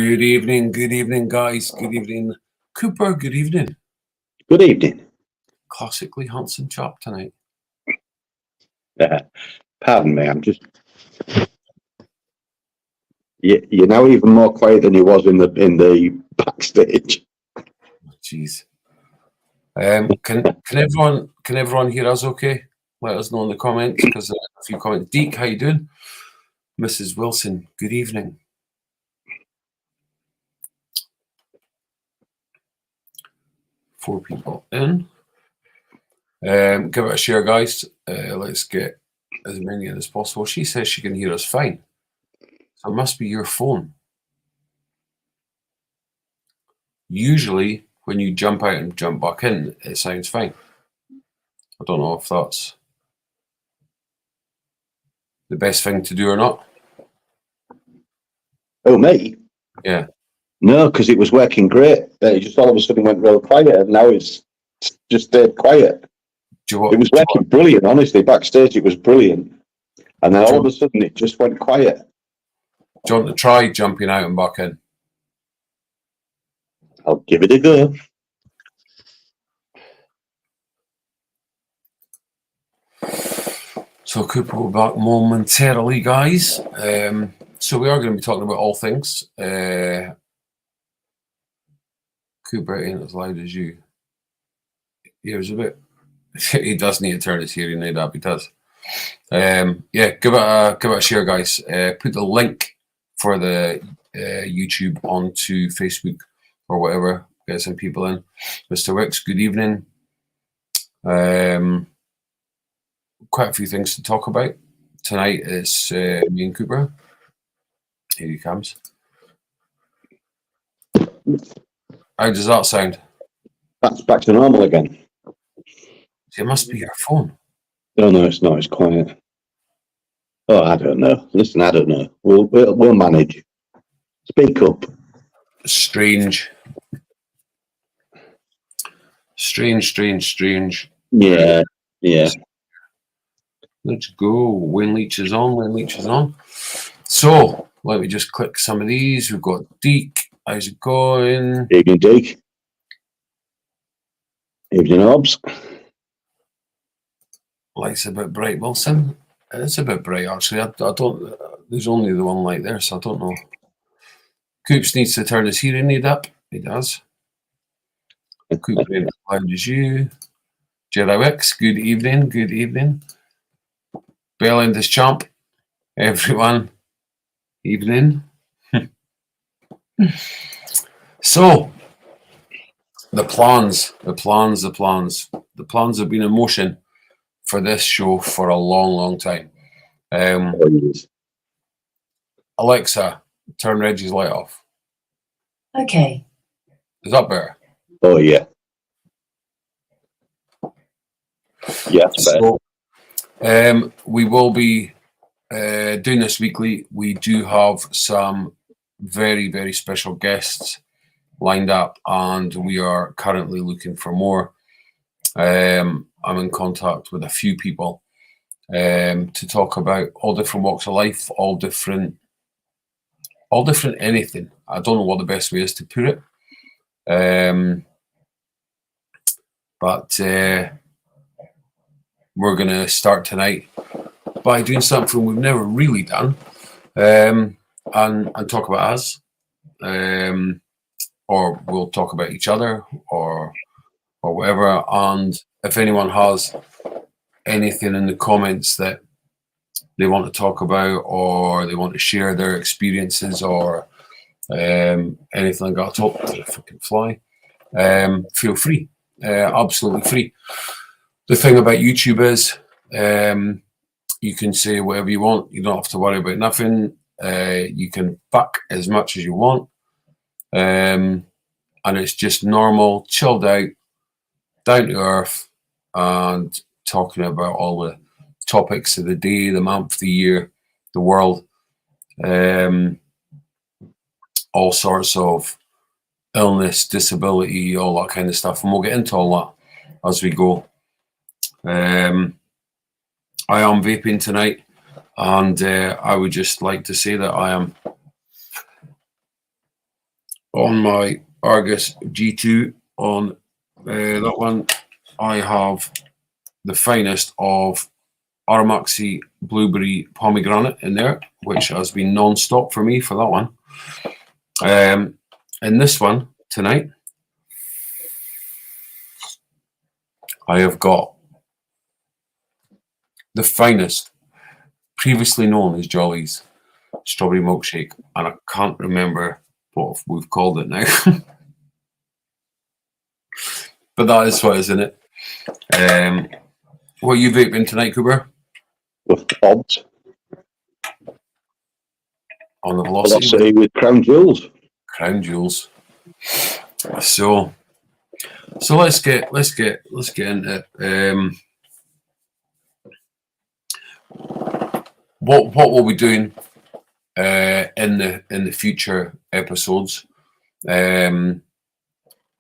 Good evening, guys. Good evening, Cooper. Good evening. Good evening. Classically handsome chap tonight. Pardon me, I'm just. You're now even more quiet than you was in the backstage. Jeez. Can everyone hear us okay? Let us know in the comments because a few comments. Deke, how you doing? Mrs. Wilson, good evening. Four people in. Give it a share, guys. Let's get as many in as possible. She says she can hear us fine. So it must be your phone. Usually, when you jump out and jump back in, it sounds fine. I don't know if that's the best thing to do or not. Oh, me? Yeah. No, because it was working great. It just all of a sudden went real quiet, and now it's just stayed quiet. It was working brilliant, honestly. Backstage, it was brilliant. And then all of a sudden, it just went quiet. Do you want to try jumping out and back in? I'll give it a go. So Cooper will be back momentarily, guys. So we are going to be talking about all things. Cooper ain't as loud as you. Here's a bit. He does need to turn his hearing aid up. He does. Yeah, give it a share, guys. Put the link for the YouTube onto Facebook or whatever. Get some people in. Mr. Wicks, good evening. Quite a few things to talk about tonight. Is me and Cooper. Here he comes. How does that sound? That's back to normal again. It must be your phone. Oh no, it's not. It's quiet. Oh, I don't know. Listen, I don't know. We'll manage. Speak up. Strange. Yeah. Let's go. Wayne Leach is on. So let me just click some of these. We've got Deke. How's it going? Evening, Deke. Evening, Hobbs. Light's a bit bright, Wilson. It's a bit bright, actually. I don't. There's only the one light there, so I don't know. Coops needs to turn his hearing aid up. He does. Cooper ain't as loud as you. Jerry Wicks, good evening. Bellend is champ. Everyone, evening. So, the plans have been in motion for this show for a long time. Alexa, turn Reggie's light off. Okay. Is that better? Oh, yeah. Yeah, that's better. So, we will be doing this weekly. We do have some very, very special guests lined up, and we are currently looking for more. I'm in contact with a few people to talk about all different walks of life, all different anything. I don't know what the best way is to put it. But we're going to start tonight by doing something we've never really done, and talk about us, or we'll talk about each other, or whatever. And if anyone has anything in the comments that they want to talk about, or they want to share their experiences, or anything like that, talk to the fucking fly. Feel free, absolutely free. The thing about YouTube is, you can say whatever you want. You don't have to worry about nothing. You can fuck as much as you want, and it's just normal, chilled out, down to earth, and talking about all the topics of the day, the month, the year, the world, all sorts of illness, disability, all that kind of stuff, and we'll get into all that as we go. I am vaping tonight, and I would just like to say that I am on my Argus G2 on that one, I have the finest of Aramaxi Blueberry Pomegranate in there, which has been non-stop for me for that one. In this one tonight, I have got the finest, previously known as Jolly's Strawberry Milkshake, and I can't remember what we've called it now. But that is what is in it. What are you vaping tonight, Cooper? With odds. On the Velocity? Velocity with Crown Jewels. Crown Jewels. So let's get into it. What we'll be doing in the future episodes. I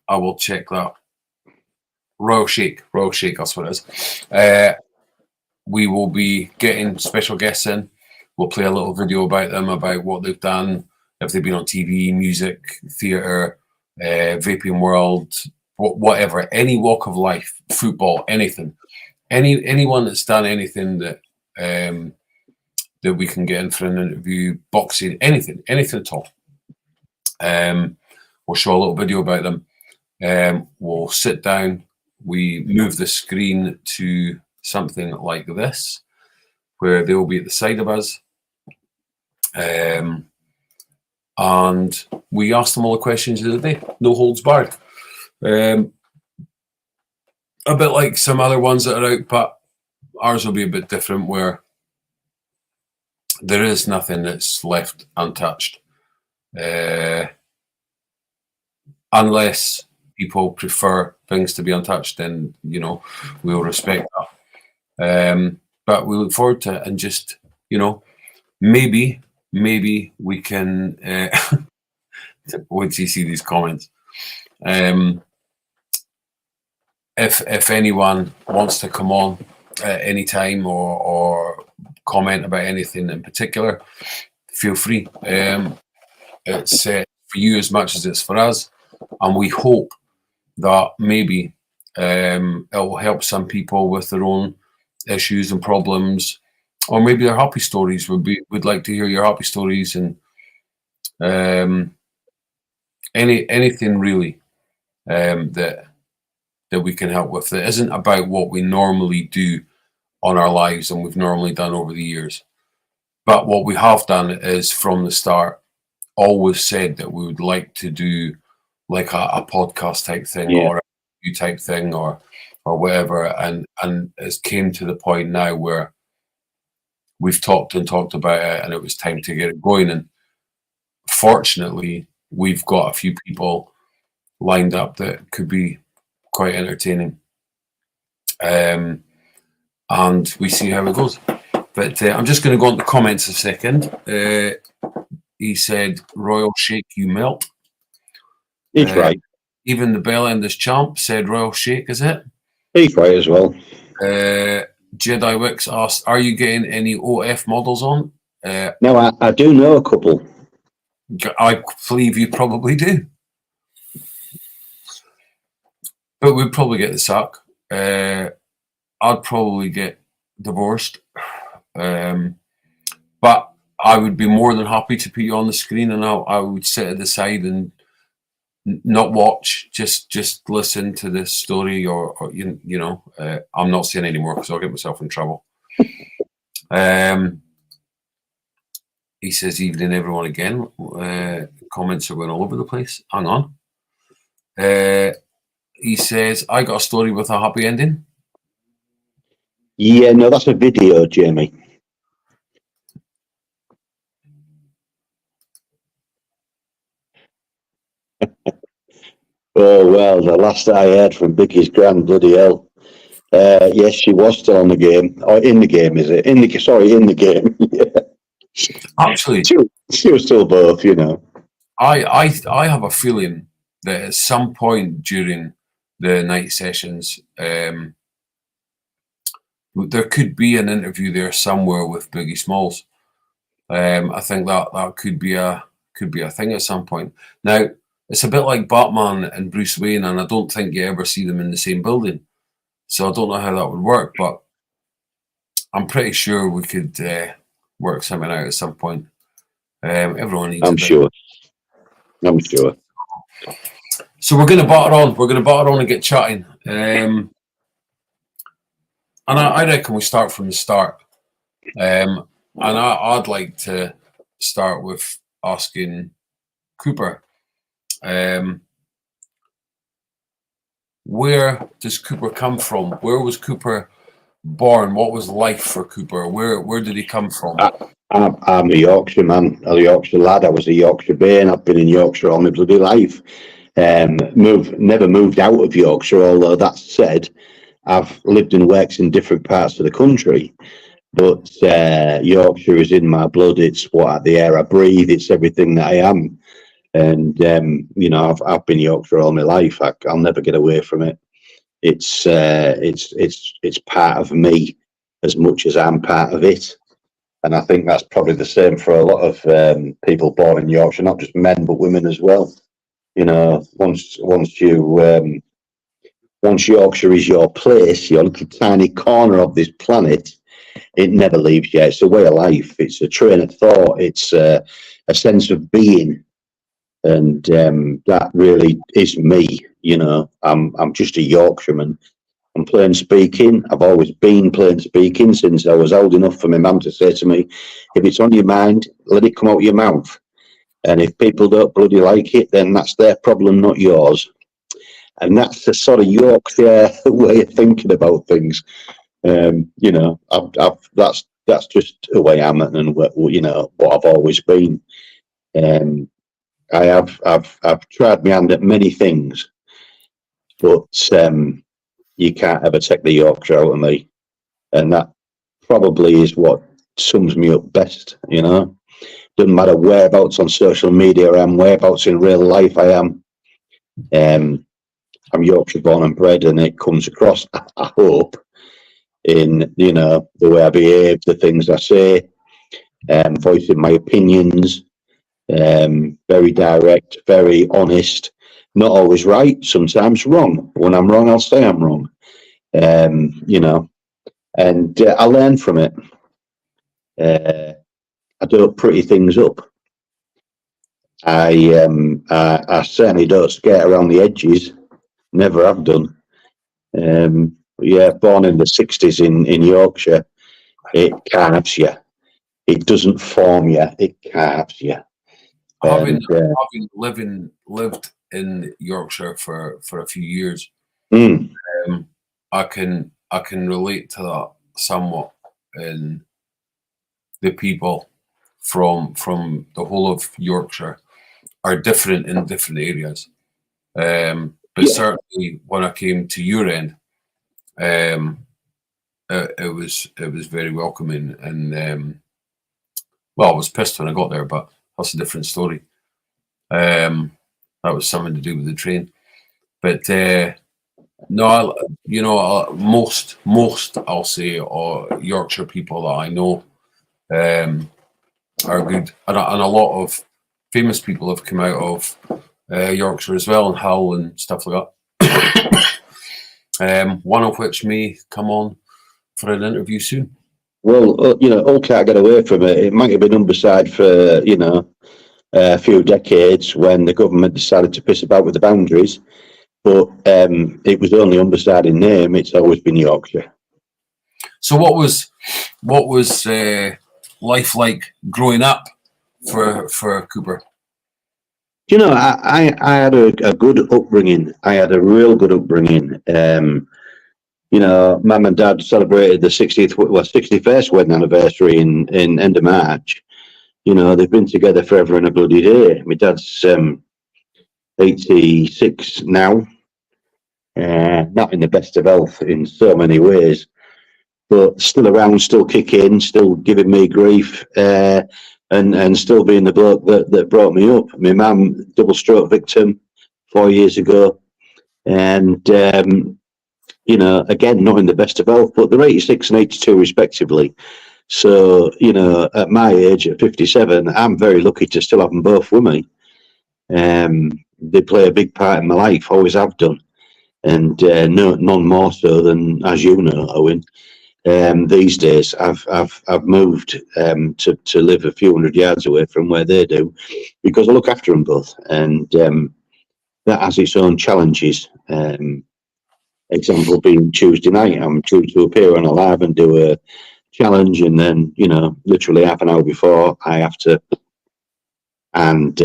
will check that. Royal Shake, that's what it is. We will be getting special guests in. We'll play a little video about them, about what they've done, if they've been on TV, music, theatre, vaping world, whatever, any walk of life, football, anything. Anyone that's done anything that we can get in for an interview, boxing, anything at all. We'll show a little video about them. We'll sit down. We move the screen to something like this, where they'll be at the side of us. And we ask them all the questions of the day. No holds barred. A bit like some other ones that are out, but ours will be a bit different, where there is nothing that's left untouched. Unless people prefer things to be untouched, then, we'll respect that. But we look forward to it, and just, maybe we can, once you see these comments, if anyone wants to come on at any time or comment about anything in particular, feel free. It's for you as much as it's for us, and we hope that maybe it will help some people with their own issues and problems, or maybe their happy stories. We'd like to hear your happy stories, and anything really that we can help with that isn't about what we normally do on our lives and we've normally done over the years. But what we have done is, from the start, always said that we would like to do like a podcast type thing, or a review type thing, or whatever, and it's came to the point now where we've talked about it, and it was time to get it going. And fortunately, we've got a few people lined up that could be quite entertaining, and we see how it goes. But I'm just going to go on the comments a second. He said, "Royal Shake, you melt." He's right. Even the Bell Enders champ said Royal Shake, is it? He's right as well. Jedi Wicks asked, "Are you getting any OF models on?" No, I do know a couple. I believe you probably do. But we'd probably get the sack. I'd probably get divorced. But I would be more than happy to put you on the screen, and I would sit at the side and not watch, just listen to this story, or I'm not saying anymore because I'll get myself in trouble. He says, "Evening, everyone." Again, comments are going all over the place. Hang on. He says, "I got a story with a happy ending." Yeah, no, that's a video, Jamie. Oh, well, the last I heard from Biggie's grand, bloody hell. Yes, she was still on the game. Or in the game, is it? In the game. Yeah. Actually, she was still both, I have a feeling that at some point during the night sessions, there could be an interview there somewhere with Biggie Smalls. I think that could be a thing at some point. Now, it's a bit like Batman and Bruce Wayne, and I don't think you ever see them in the same building. So I don't know how that would work, but I'm pretty sure we could work something out at some point. Everyone needs. I'm sure. So we're going to batter on. We're going to batter on and get chatting. And I reckon we start from the start. And I'd like to start with asking Cooper, where does Cooper come from? Where was Cooper born? What was life for Cooper? Where did he come from? I'm a Yorkshire man, a Yorkshire lad. I was a Yorkshire Bairn. I've been in Yorkshire all my bloody life. Never moved out of Yorkshire, although that said, I've lived and worked in different parts of the country. But Yorkshire is in my blood. It's the air I breathe. It's everything that I am. And you know, I've been Yorkshire all my life. I'll never get away from it. It's part of me as much as I'm part of it. And I think that's probably the same for a lot of people born in Yorkshire, not just men but women as well. You know, once Yorkshire is your place, your little tiny corner of this planet, it never leaves you. It's a way of life. It's a train of thought. It's a sense of being, and that really is me. You know, I'm just a Yorkshireman. I'm plain speaking. I've always been plain speaking since I was old enough for my mum to say to me, if it's on your mind, let it come out your mouth. And if people don't bloody like it, then that's their problem, not yours. And that's the sort of Yorkshire way of thinking about things. You know, that's just the way I'm and you know what I've always been. I've tried my hand at many things, but you can't ever take the Yorkshire out of me, and that probably is what sums me up best. You know, doesn't matter whereabouts on social media I am, whereabouts in real life I am. I'm Yorkshire born and bred, and it comes across, I hope, in, you know, the way I behave, the things I say, voicing my opinions, very direct, very honest. Not always right, sometimes wrong. When I'm wrong, I'll say I'm wrong. You know, and I learn from it. I don't pretty things up. I certainly don't skate around the edges. Never have done. Yeah, born in the 60s in Yorkshire, it carves you. It doesn't form you, it carves you. Having lived in Yorkshire for a few years, I can relate to that somewhat. In the people from the whole of Yorkshire are different in different areas, but certainly when I came to your end, it was very welcoming, and well, I was pissed when I got there, but that's a different story. That was something to do with the train. But no, you know, most I'll say, or Yorkshire people that I know are good, and a lot of famous people have come out of Yorkshire as well, and Hull and stuff like that. One of which may come on for an interview soon. Well, you know, all can't get away from it. It might have been Humberside for, you know, a few decades when the government decided to piss about with the boundaries, but it was only Humberside in name. It's always been Yorkshire. So what was life like growing up for Cooper? You know, I had a good upbringing. I had a real good upbringing. You know, Mum and Dad celebrated the 61st wedding anniversary in end of March. You know, they've been together forever and a bloody day. My dad's 86 now, not in the best of health in so many ways, but still around, still kicking, still giving me grief, and still being the bloke that brought me up. My mum, double stroke victim 4 years ago, and you know, again, not in the best of health, but they're 86 and 82 respectively. So, you know, at my age, at 57, I'm very lucky to still have them both with me. they play a big part in my life, always have done. And none more so than, as you know, Owen. These days, I've moved to live a few hundred yards away from where they do, because I look after them both, and that has its own challenges. Example being Tuesday night, I'm due to appear on a live and do a challenge, and then literally half an hour before I have to, and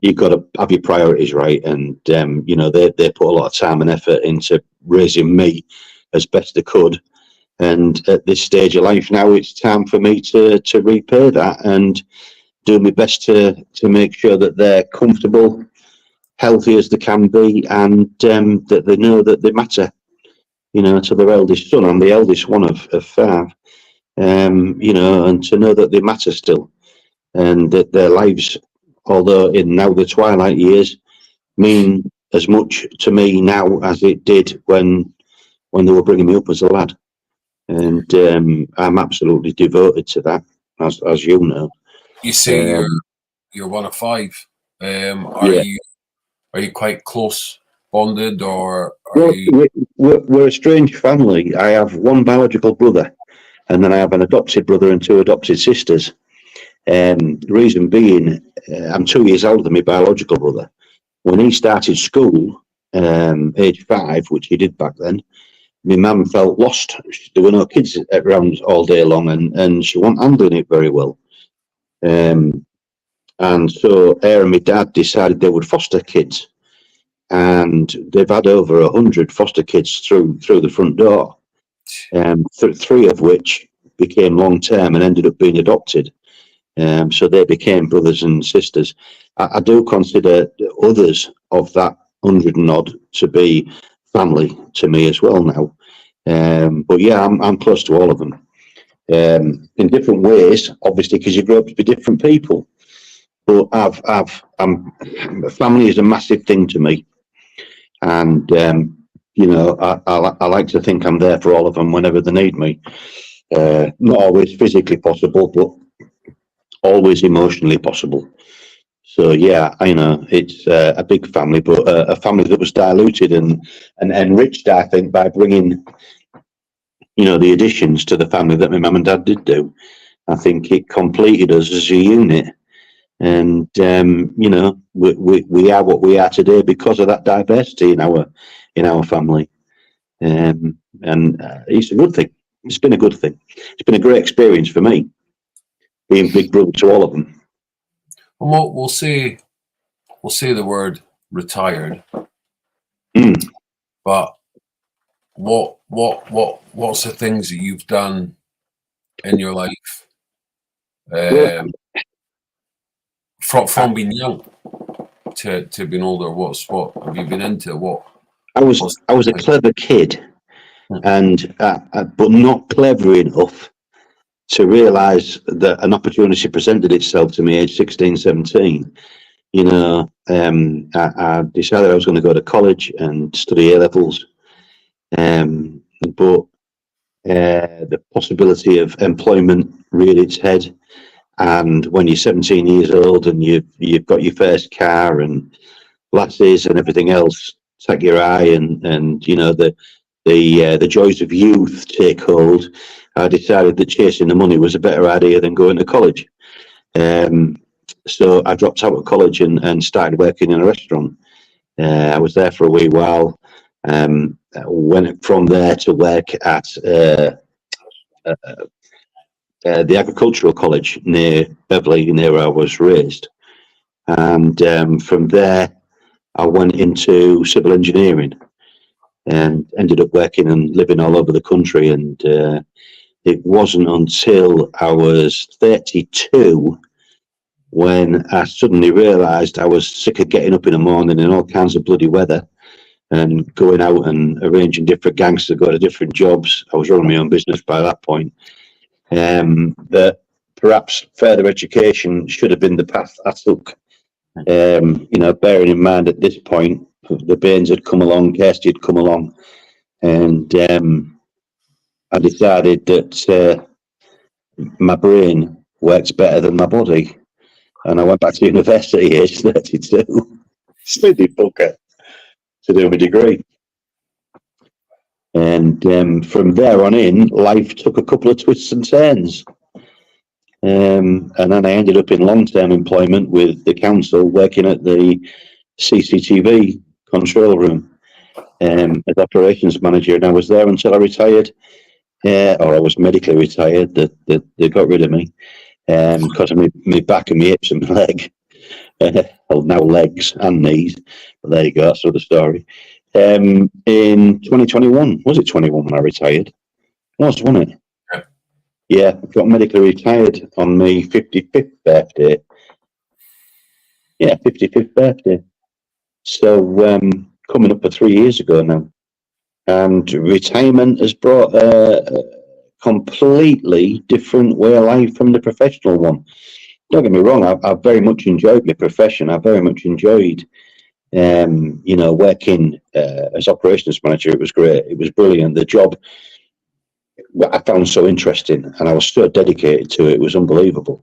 you've got to have your priorities right, and they put a lot of time and effort into raising me as best they could, and at this stage of life now, it's time for me to repay that and do my best to make sure that they're comfortable, healthy as they can be, and that they know that they matter. To their eldest son, I'm the eldest one of 5. And to know that they matter still, and that their lives, although in now the twilight years, mean as much to me now as it did when they were bringing me up as a lad. And I'm absolutely devoted to that, as you know. You say you're one of 5. Are you quite close bonded, or we're a strange family. I have one biological brother, and then I have an adopted brother and 2 adopted sisters. The reason being, I'm 2 years older than my biological brother. When he started school, age 5, which he did back then, my mum felt lost. There were no kids around all day long, and she wasn't handling it very well. And so her and my dad decided they would foster kids, and they've had over 100 foster kids through the front door, 3 of which became long term and ended up being adopted. So they became brothers and sisters. I do consider others of that 100 and odd to be family to me as well now. But yeah, I'm close to all of them in different ways, obviously, because you grow up to be different people. But family is a massive thing to me, and I like to think I'm there for all of them whenever they need me. Not always physically possible, but always emotionally possible. So yeah, I know it's a big family, but a family that was diluted and enriched, I think, by bringing the additions to the family that my mum and dad did do. I think it completed us as a unit. And we are what we are today because of that diversity in our family, and it's a good thing. It's been a good thing. It's been a great experience for me, being big brother to all of them. Well, we'll say the word retired, but what's the things that you've done in your life? From being young to being older, what have you been into? What I was a clever kid, and but not clever enough to realise that an opportunity presented itself to me age 16, 17. I decided I was going to go to college and study A-levels, but the possibility of employment reared its head. And when you're 17 years old and you've got your first car and lasses and everything else take your eye, and the joys of youth take hold, I decided that chasing the money was a better idea than going to college. So I dropped out of college and started working in a restaurant. I was there for a wee while. Went from there to work at the agricultural college near Beverley, near where I was raised, and from there I went into civil engineering and ended up working and living all over the country. And it wasn't until I was 32 when I suddenly realised I was sick of getting up in the morning in all kinds of bloody weather and going out and arranging different gangs to go to different jobs. I was running my own business by that point. That perhaps further education should have been the path I took. Bearing in mind at this point, the Baines had come along, Kirsty had come along, and I decided that my brain works better than my body. and I went back to university age 32, Sydney Booker, to do my degree. And from there on in, life took a couple of twists and turns. And then I ended up in long-term employment with the council, working at the CCTV control room as operations manager. And I was there until I retired, or I was medically retired. They got rid of me because of my back and my hips and my leg. Well, now legs and knees. But there you go, that's another story. In 2021, was it 21 when I retired? Wasn't it? Yeah, I got medically retired on my 55th birthday. Yeah, 55th birthday. So coming up for 3 years ago now. And retirement has brought a completely different way of life from the professional one. Don't get me wrong, I've very much enjoyed my profession. I very much enjoyed, working as operations manager. It was great. It was brilliant. The job I found so interesting, and I was so dedicated to it. It was unbelievable.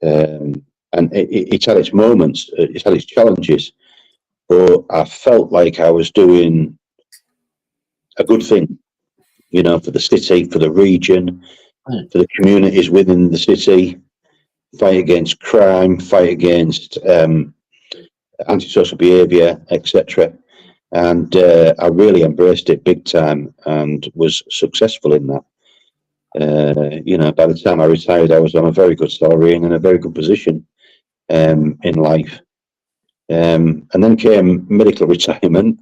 And it's had its moments, it's had its challenges, but I felt like I was doing a good thing, for the city, for the region, for the communities within the city, fight against crime, fight against antisocial behaviour, etc. And I really embraced it big time and was successful in that. By the time I retired, I was on a very good salary and in a very good position in life. And then came medical retirement,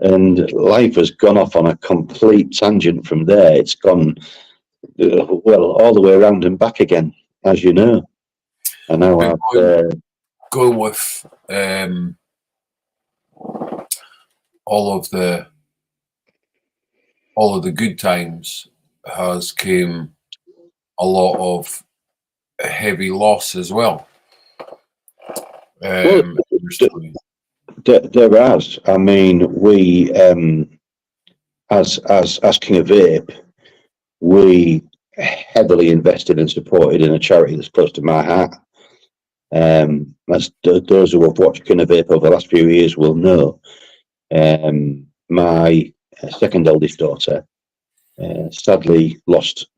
and life has gone off on a complete tangent from there. It's gone, all the way around and back again, as you know. And now going with all of the good times has came a lot of heavy loss as well. There has. I mean, we as King of Vape, we heavily invested and supported in a charity that's close to my heart. As those who have watched King of Vape over the last few years will know, my second eldest daughter sadly lost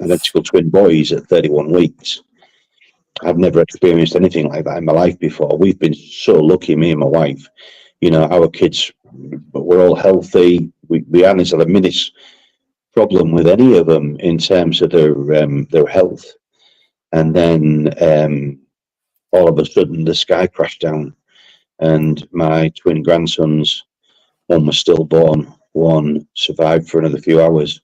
identical twin boys at 31 weeks. I've never experienced anything like that in my life before. We've been so lucky, me and my wife. Our kids were all healthy. We hadn't had a minute's problem with any of them in terms of their health. And then all of a sudden the sky crashed down, and my twin grandsons, one was stillborn, one survived for another few hours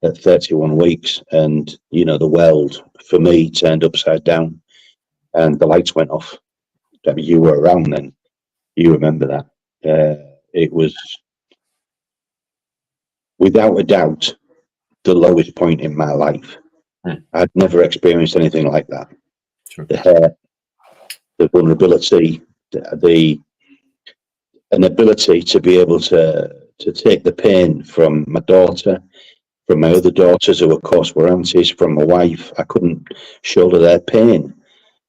at 31 weeks. And, the world for me turned upside down and the lights went off. I mean, you were around then. You remember that. It was, without a doubt, the lowest point in my life. I'd never experienced anything like that. Sure. The hurt, the vulnerability, an ability to be able to take the pain from my daughter, from my other daughters, who of course were aunties, from my wife. I couldn't shoulder their pain,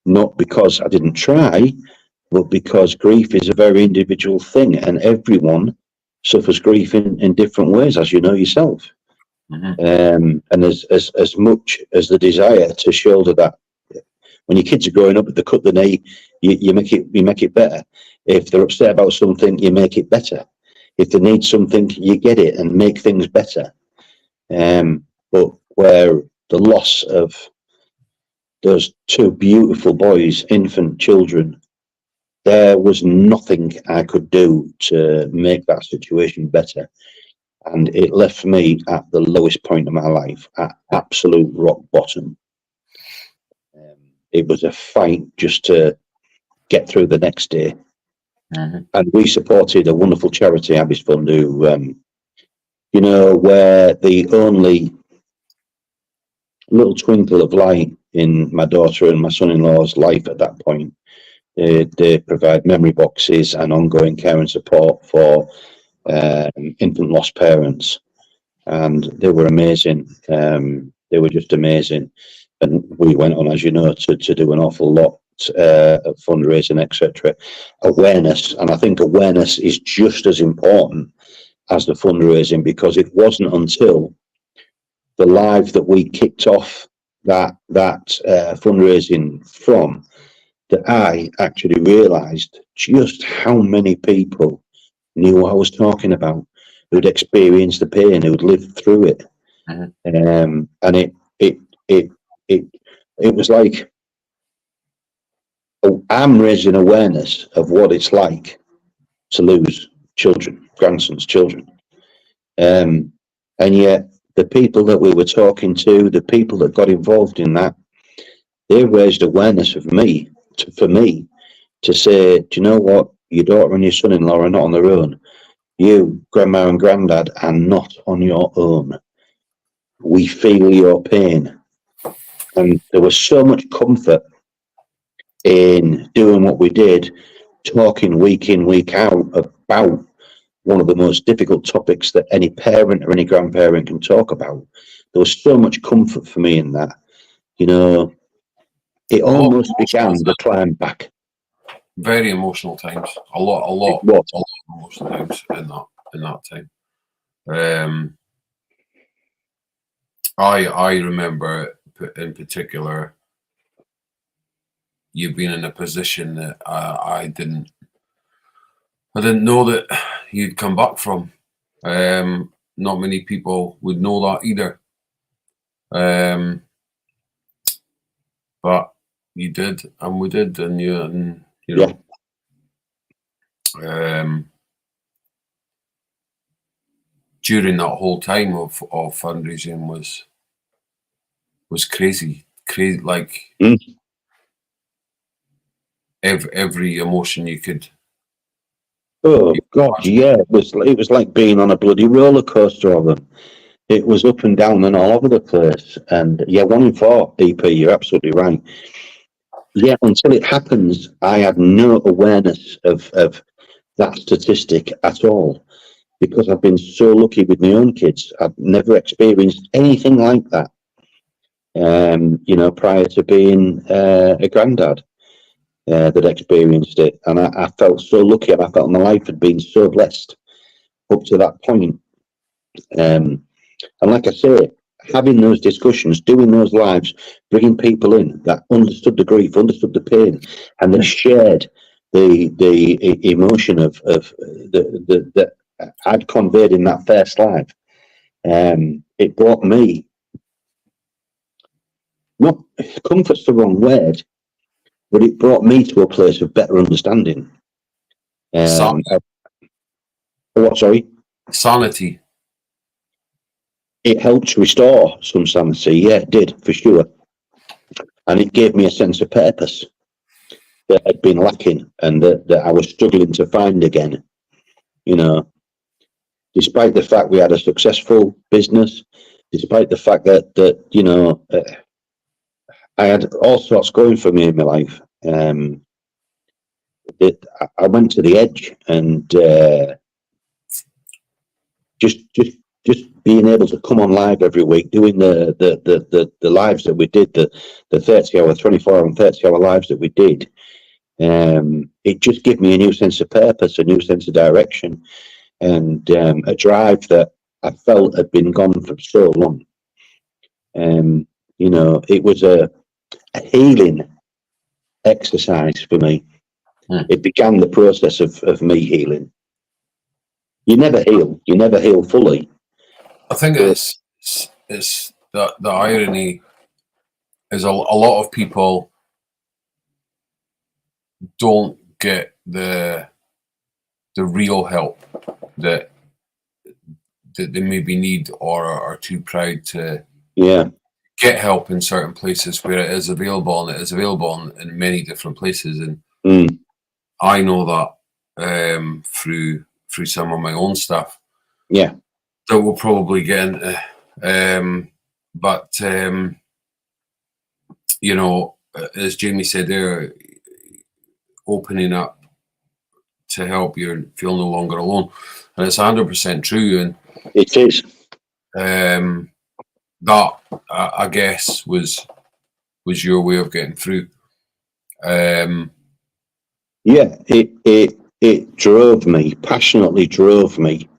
not because I didn't try, but because grief is a very individual thing, and everyone suffers grief in different ways, as you know yourself. And as much as the desire to shoulder that, when your kids are growing up, if they cut the knee, you make it better. If they're upset about something, you make it better. If they need something, you get it and make things better. But where the loss of those two beautiful boys, infant children, there was nothing I could do to make that situation better. And it left me at the lowest point of my life, at absolute rock bottom. It was a fight just to get through the next day. And we supported a wonderful charity, Abbey's Fund, who, where the only little twinkle of light in my daughter and my son-in-law's life at that point, they provide memory boxes and ongoing care and support for infant lost parents. And they were amazing. They were just amazing. And we went on, as you know, to do an awful lot at fundraising, etc. Awareness, and I think awareness is just as important as the fundraising, because it wasn't until the live that we kicked off that fundraising from that I actually realised just how many people knew what I was talking about, who'd experienced the pain, who'd lived through it. And it was like, oh, I'm raising awareness of what it's like to lose children, grandsons, children. And yet the people that we were talking to, the people that got involved in that, they raised awareness of me, for me to say, do you know what? Your daughter and your son-in-law are not on their own. You, grandma and granddad, are not on your own. We feel your pain. And there was so much comfort in doing what we did, talking week in, week out about one of the most difficult topics that any parent or any grandparent can talk about. There was so much comfort for me in that. You know, it almost began the climb back. Very emotional times. A lot of emotional times in that time. I remember in particular you being in a position that I didn't know that you'd come back from. Not many people would know that either. But you did, and we did, and you know. During that whole time of fundraising was crazy, like every emotion you could. Oh God, yeah, it was like being on a bloody roller coaster of them. It was up and down and all over the place. And yeah, 1 in 4 EP, you're absolutely right. Yeah, until it happens, I had no awareness of that statistic at all, because I've been so lucky with my own kids. I've never experienced anything like that. You know, prior to being a granddad that experienced it, and I felt so lucky, and I felt my life had been so blessed up to that point. And like I say, having those discussions, doing those lives, bringing people in that understood the grief, understood the pain, and that shared the emotion of the I'd conveyed in that first live. It brought me, not comfort's the wrong word, but it brought me to a place of better understanding. What? Sorry. Sanity. It helped restore some sanity. Yeah, it did, for sure. And it gave me a sense of purpose that had been lacking, and that I was struggling to find again. You know, despite the fact we had a successful business, despite the fact that you know, I had all sorts going for me in my life. I went to the edge, and just being able to come on live every week, doing the lives that we did, the 30-hour, 24-hour and 30-hour lives that we did, it just gave me a new sense of purpose, a new sense of direction, and a drive that I felt had been gone for so long. You know, it was a healing exercise for me. It began the process of me healing. You never heal fully. I think it's the irony is a lot of people don't get the real help that they maybe need, or are too proud to get help in certain places where it is available, and it is available in many different places. And I know that through some of my own stuff. Yeah. That we'll probably get into. But you know, as Jamie said there, opening up to help you feel no longer alone, and it's 100% true. And it is. That I guess was your way of getting through. Yeah, it passionately drove me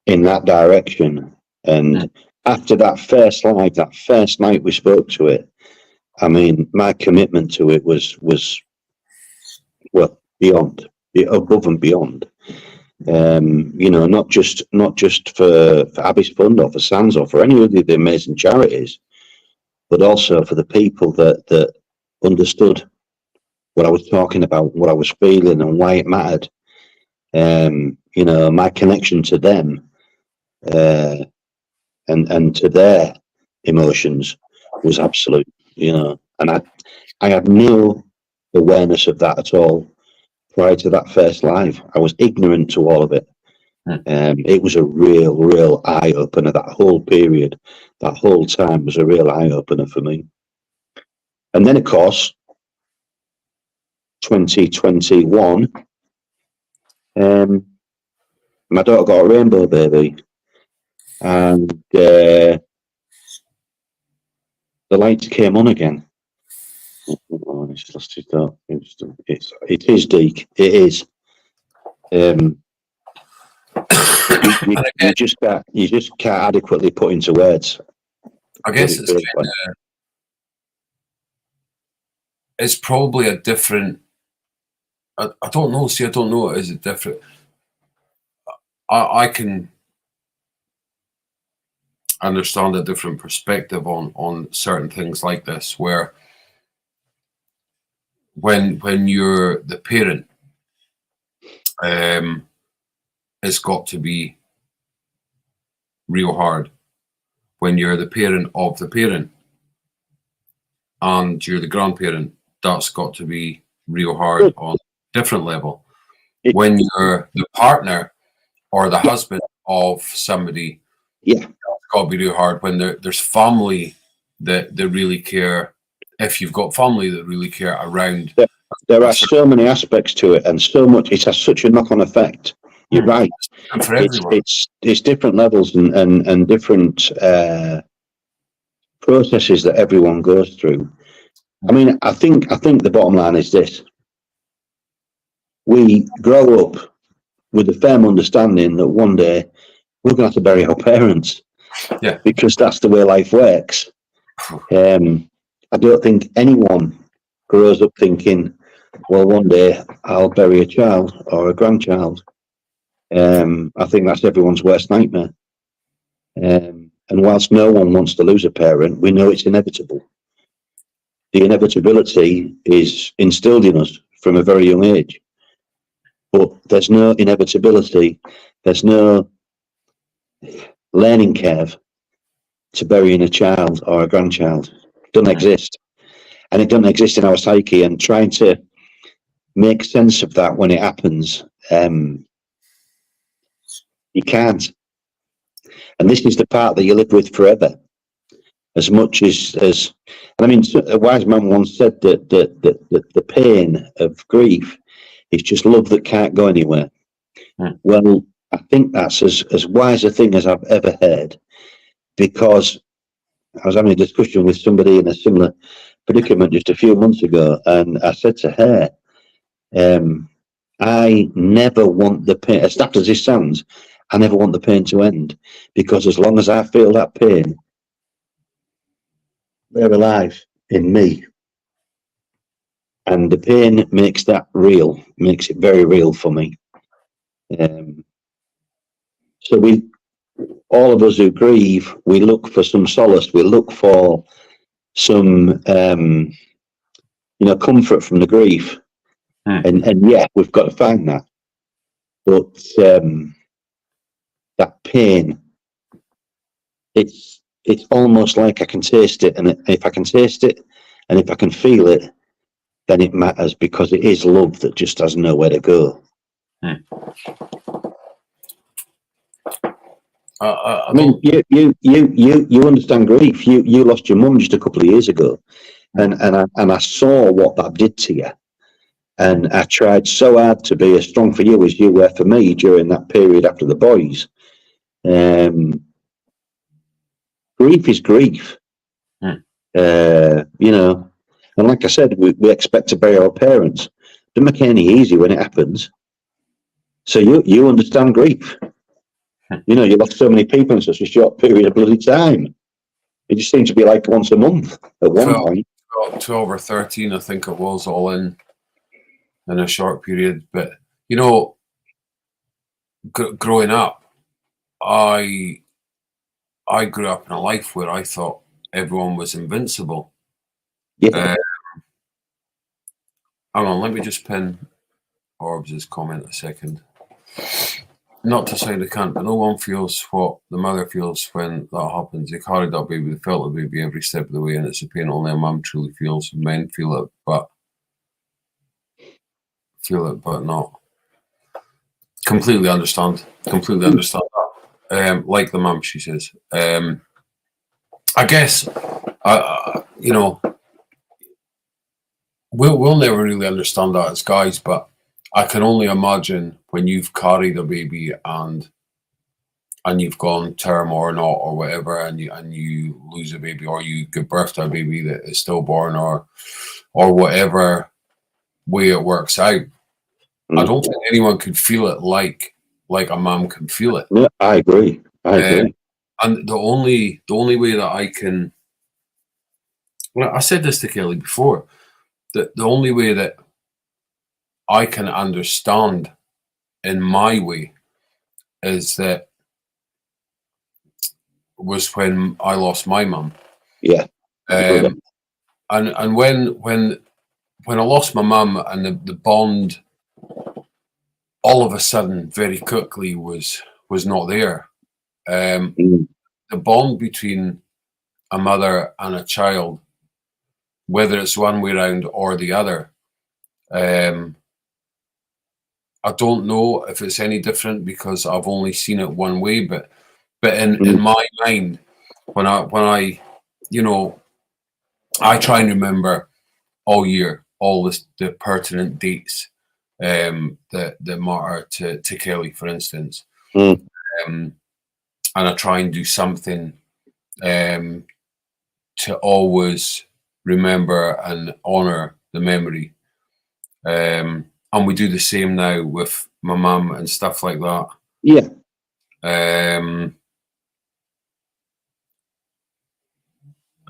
in that direction. And after that first live, that first night we spoke to it, I mean, my commitment to it was well beyond, above and beyond. You know, not just for Abbey's Fund or for SANS or for any of the amazing charities, but also for the people that understood what I was talking about, what I was feeling, and why it mattered. You know, my connection to them and to their emotions was absolute. You know, and I had no awareness of that at all prior to that first live. I was ignorant to all of it. It was a real eye opener. That whole period, that whole time was a real eye opener for me. And then, of course, 2021, my daughter got a rainbow baby, and the lights came on again. Oh, I just lost it though. It is Deke. It is. You just can't adequately put into words. I guess it's probably a different. I don't know. See, I don't know. Is it different? I can understand a different perspective on certain things like this, where when you're the parent, it's got to be real hard. When you're the parent of the parent and you're the grandparent, that's got to be real hard on a different level. When you're the partner or the husband of somebody, it's got to be real hard. When there's family that really care, if you've got family that really care around. There are so many aspects to it, and so much. It has such a knock-on effect. You're right. For everyone. It's different levels and different processes that everyone goes through. I mean, I think the bottom line is this: we grow up with a firm understanding that one day we're going to have to bury our parents, because that's the way life works. I don't think anyone grows up thinking, well, one day I'll bury a child or a grandchild. I think that's everyone's worst nightmare. And whilst no one wants to lose a parent, we know it's inevitable. The inevitability is instilled in us from a very young age. But there's no inevitability, there's no learning curve to burying a child or a grandchild. It doesn't exist. And it doesn't exist in our psyche. And trying to make sense of that when it happens, you can't. And this is the part that you live with forever. As much as and I mean, a wise man once said that the pain of grief is just love that can't go anywhere. Well, I think that's as wise a thing as I've ever heard, because I was having a discussion with somebody in a similar predicament just a few months ago, and I said to her, I never want the pain, as daft as this sounds, I never want the pain to end, because as long as I feel that pain, they're alive in me. And the pain makes that real, makes it very real for me. So all of us who grieve, we look for some solace, we look for some, comfort from the grief. And yeah, we've got to find that. But that pain, it's almost like I can taste it, and if I can taste it and if I can feel it, then it matters, because it is love that just has nowhere to go. I mean, you understand grief. You lost your mum just a couple of years ago, and I saw what that did to you, and I tried so hard to be as strong for you as you were for me during that period after the boys. Grief is grief. And like I said, we expect to bury our parents. Doesn't make it any easy when it happens. So you understand grief. You know, you lost so many people in such a short period of bloody time. It just seemed to be like once a month at one point. 12 or 13, I think it was, all in a short period. But, you know, growing up, I grew up in a life where I thought everyone was invincible. Yeah. Hang on, let me just pin Orbs' comment a second. Not to say they can't, but no one feels what the mother feels when that happens. They carried that baby, they felt the baby every step of the way, and it's a pain only a mum truly feels. Men feel it, but not. Completely understand that. Like the mum, she says. I guess, you know, we'll never really understand that as guys, but I can only imagine when you've carried a baby and you've gone term or not or whatever, and you lose a baby, or you give birth to a baby that is stillborn, or whatever way it works out. I don't think anyone could feel it like a mum can feel it. Yeah, I agree. And the only way that I can, well, I said this to Kelly before, that the only way that I can understand in my way is that was when I lost my mum. Yeah. And when I lost my mum, and the bond all of a sudden very quickly was not there. The bond between a mother and a child, whether it's one way around or the other, I don't know if it's any different because I've only seen it one way, but in my mind, when I you know, I try and remember all year all the pertinent dates that matter to Kelly, for instance, and I try and do something to always remember and honor the memory. And we do the same now with my mum and stuff like that. Yeah.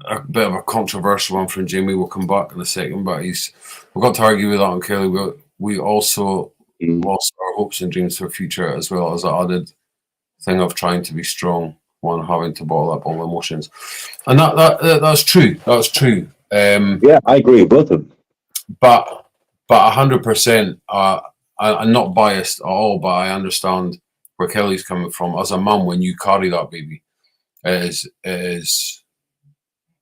A bit of a controversial one from Jamie. We'll come back in a second, but we've got to argue with that on Kelly. We also lost our hopes and dreams for future, as well as the added thing of trying to be strong, one having to bottle up all emotions, and that's true. That's true. Yeah, I agree with both of them. But 100%, I'm not biased at all, but I understand where Kelly's coming from. As a mum, when you carry that baby, it is,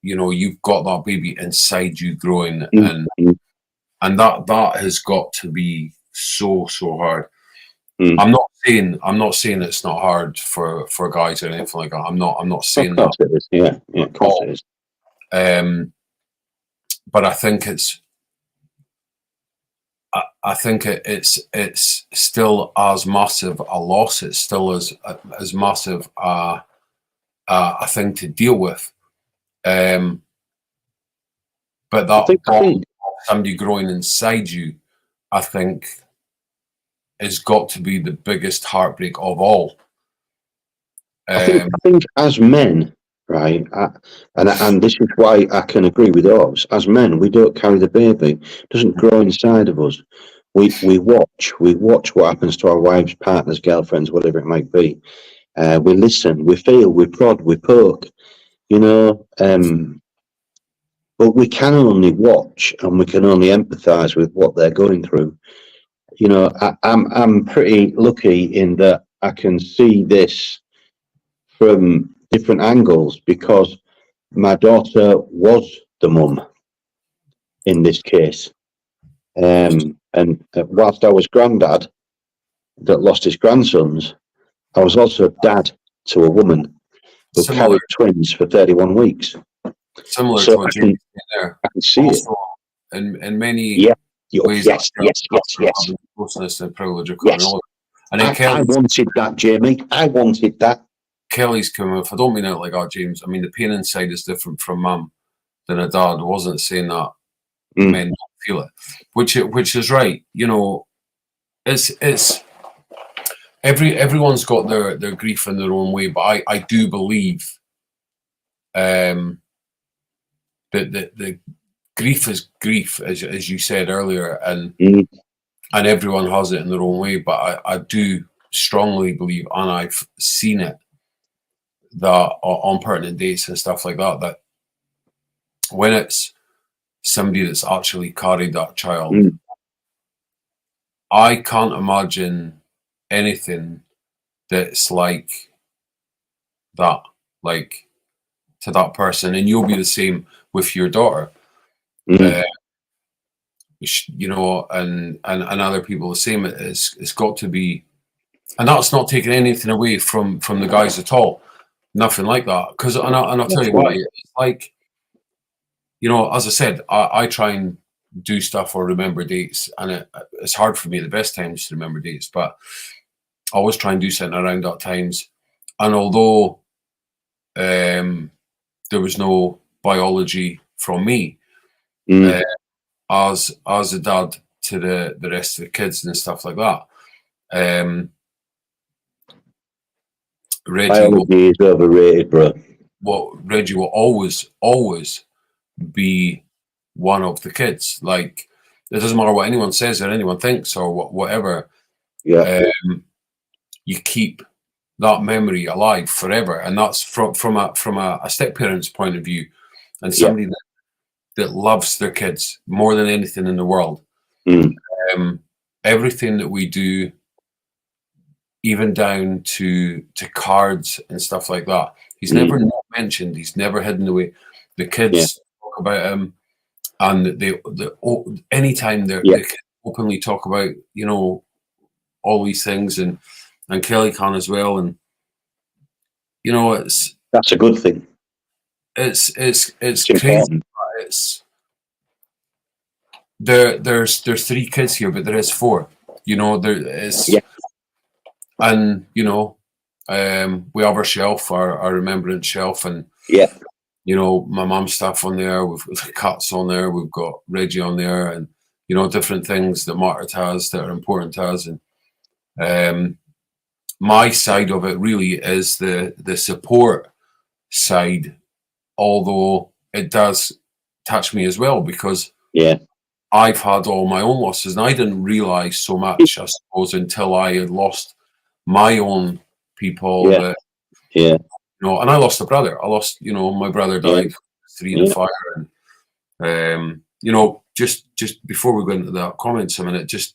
you know, you've got that baby inside you growing, and that has got to be so hard. I'm not saying it's not hard for guys or anything like that. I'm not saying that. It is. Yeah, of course it is. But I think it's still as massive a loss. It's still as massive a thing to deal with. But that bond of somebody growing inside you, I think, has got to be the biggest heartbreak of all. I think as men, right, and this is why I can agree with Orbs. As men, we don't carry the baby; it doesn't grow inside of us. We watch what happens to our wives, partners, girlfriends, whatever it might be. We listen, we feel, we prod, we poke, you know. But we can only watch, and we can only empathise with what they're going through. You know, I'm pretty lucky in that I can see this from different angles because my daughter was the mum in this case. And whilst I was granddad that lost his grandsons, I was also dad to a woman who carried twins for 31 weeks. Similar so to what you're there. I can see also, it. In many ways. Yes. Closeness and privilege of yes. And then I wanted that, Jamie. I wanted that. Kelly's coming with, I don't mean it like that, James. I mean, the pain inside is different from mum than a dad. I wasn't saying that men don't feel it, which is right. You know, it's everyone's got their grief in their own way, but I do believe that the grief is grief, as you said earlier, and everyone has it in their own way. But I do strongly believe, and I've seen it, that on pertinent dates and stuff like that, that when it's somebody that's actually carried that child, I can't imagine anything that's like that, like to that person. And you'll be the same with your daughter, you know, and other people the same. It's got to be, and that's not taking anything away from the guys at all. Nothing like that. Because I'll tell you why. It's like, you know, as I said, I try and do stuff or remember dates, and it's hard for me the best times to remember dates, but I always try and do something around that times. And although there was no biology from me, as a dad to the rest of the kids and stuff like that, biology is overrated, bro. Well, Reggie will always be one of the kids. Like, it doesn't matter what anyone says or anyone thinks or whatever. Yeah. You keep that memory alive forever, and that's from a step parent's point of view, and somebody that loves their kids more than anything in the world. Everything that we do, even down to cards and stuff like that, he's never not mentioned. He's never hidden away. The kids talk about him, and anytime they openly talk about, you know, all these things, and Kelly can as well, and you know, that's a good thing. It's crazy. There's 3 kids here, but there is 4. You know, there is, and you know, we have our shelf, our remembrance shelf, and you know, my mum's stuff on there. We've got cats on there. We've got Reggie on there, and you know, different things that Margaret has that are important to us. And my side of it really is the support side, although it does touch me as well, because I've had all my own losses, and I didn't realize so much, I suppose, until I had lost my own people. You know, and I lost a brother. I lost, you know, my brother died 3 in a fire, and you know, just before we go into that comments a minute, just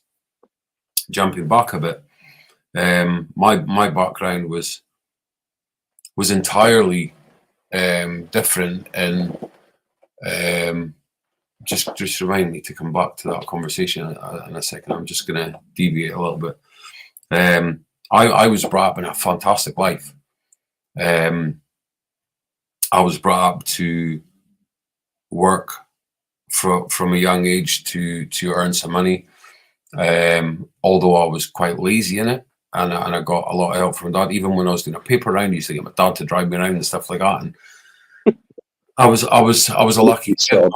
jumping back a bit, my background was entirely different, and just remind me to come back to that conversation in a second. I'm just going to deviate a little bit. I was brought up in a fantastic life. I was brought up to work from a young age to earn some money. Although I was quite lazy in it, and I got a lot of help from Dad. Even when I was doing a paper round, I used to get my dad to drive me around and stuff like that. And I was a lucky kid.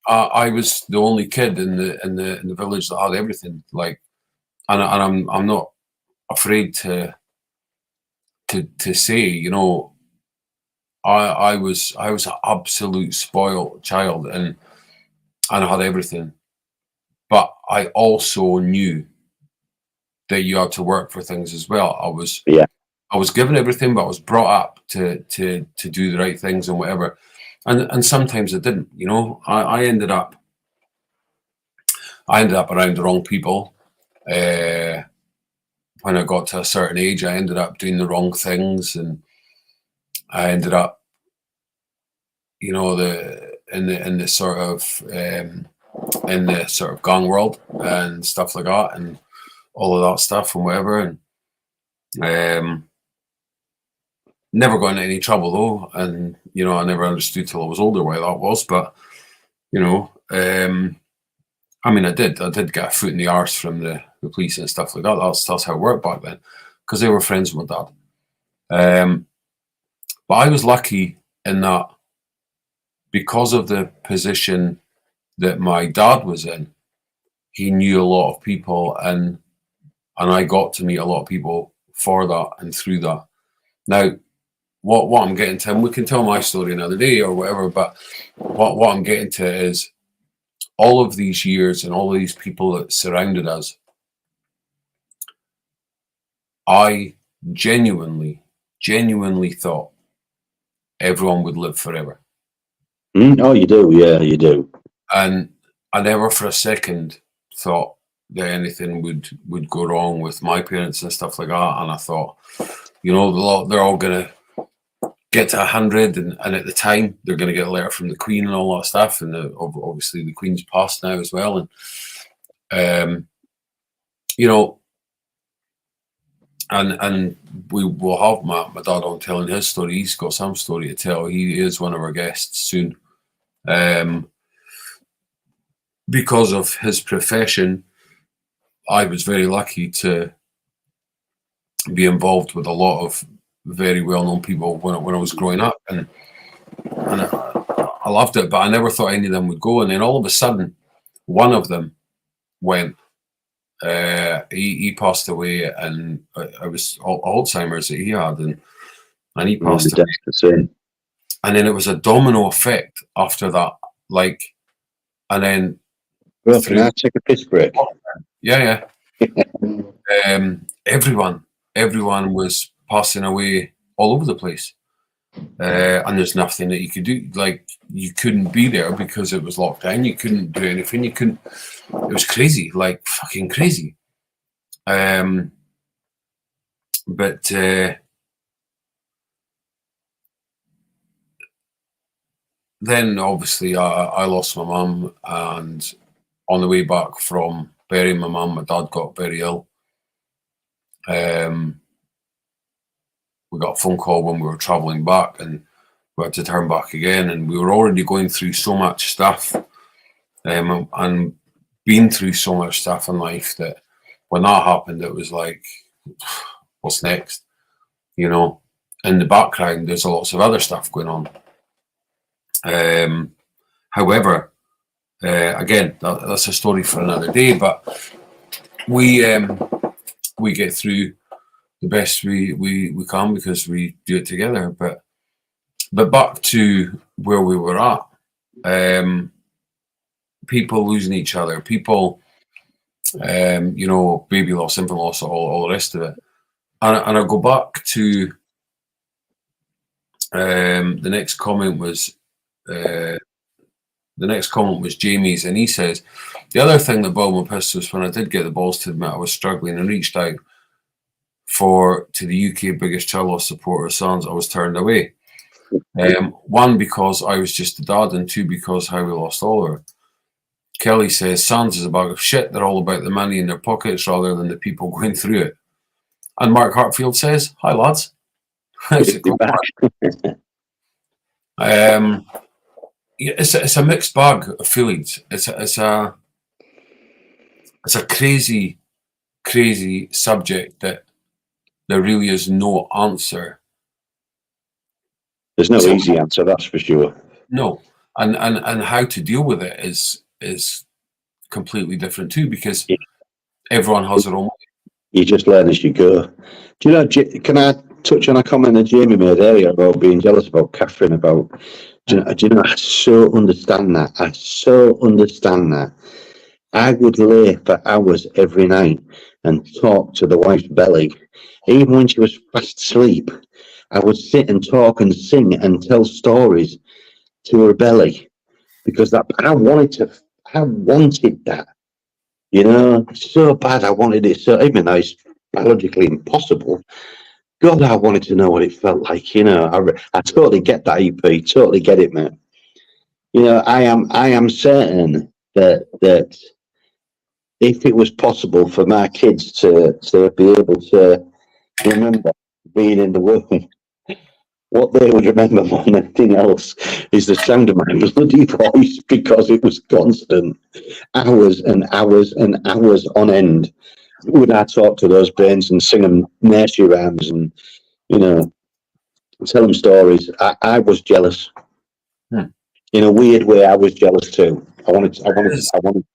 I was the only kid in the village that had everything. Like, and I'm not afraid to say, you know, I was an absolute spoiled child, and I had everything. But I also knew that you had to work for things as well. I was given everything, but I was brought up to do the right things and whatever. And sometimes I didn't, you know. I ended up around the wrong people. When I got to a certain age, I ended up doing the wrong things, and I ended up, you know, in the sort of gang world and stuff like that, and all of that stuff and whatever. And never got into any trouble though, and you know, I never understood till I was older why that was. But you know, I mean, I did get a foot in the arse from the police and stuff like that. That's how it worked back then, because they were friends with my dad. But I was lucky in that, because of the position that my dad was in, he knew a lot of people, and I got to meet a lot of people for that and through that. Now, what I'm getting to, and we can tell my story another day or whatever, but what I'm getting to is all of these years and all of these people that surrounded us, I genuinely thought everyone would live forever. Oh, you do, yeah, you do. And I never for a second thought that anything would go wrong with my parents and stuff like that. And I thought, you know, they're all going to get to 100, and at the time they're going to get a letter from the Queen and all that stuff. And obviously the Queen's passed now as well. And, you know, and we will have my dad on telling his story. He's got some story to tell. He is one of our guests soon. Because of his profession, I was very lucky to be involved with a lot of very well-known people when I was growing up, and I loved it, but I never thought any of them would go. And then all of a sudden, one of them went. He passed away, and I was Alzheimer's that he had, and he passed away. And then it was a domino effect after that, like, and then. Well, can I take a piss break? Yeah. Everyone was passing away all over the place, and there's nothing that you could do. Like, you couldn't be there because it was locked down. You couldn't do anything. You couldn't. It was crazy, like fucking crazy. But then obviously I lost my mum, and on the way back from burying my mum, my dad got very ill. We got a phone call when we were traveling back, and we had to turn back again. And we were already going through so much stuff, and been through so much stuff in life, that when that happened, it was like, what's next? You know, in the background, there's lots of other stuff going on. However, again, that's a story for another day. But we get through the best we can because we do it together. But back to where we were at, people losing each other, people, you know, baby loss, infant loss, all the rest of it. And I go back to the next comment was Jamie's, and he says, the other thing that boiled my piss was when I did get the balls to admit I was struggling and reached out to the UK biggest child loss supporter, SANS, I was turned away. One, because I was just a dad, and two, because how we lost Oliver. Kelly says, SANS is a bag of shit. They're all about the money in their pockets rather than the people going through it. And Mark Hartfield says, hi lads. It's a mixed bag of feelings. It's a crazy subject that there really is no answer. There's no easy answer, that's for sure. No, and how to deal with it is completely different too, because everyone has their own way. You just learn as you go. Do you know? Can I touch on a comment that Jamie made earlier about being jealous about Catherine? About do you know? I so understand that. I would lay for hours every night and talk to the wife's belly, even when she was fast asleep. I would sit and talk and sing and tell stories to her belly, because I wanted that, you know, so bad. I wanted it so, even though it's biologically impossible. God, I wanted to know what it felt like, you know. I totally get that, EP, totally get it, man. You know, I am certain that if it was possible for my kids to be able to remember being in the womb, what they would remember more than anything else is the sound of my bloody voice, because it was constant, hours and hours and hours on end. Would I talk to those bairns and sing them nursery rhymes and, you know, tell them stories? I was jealous. In a weird way, I was jealous too. I wanted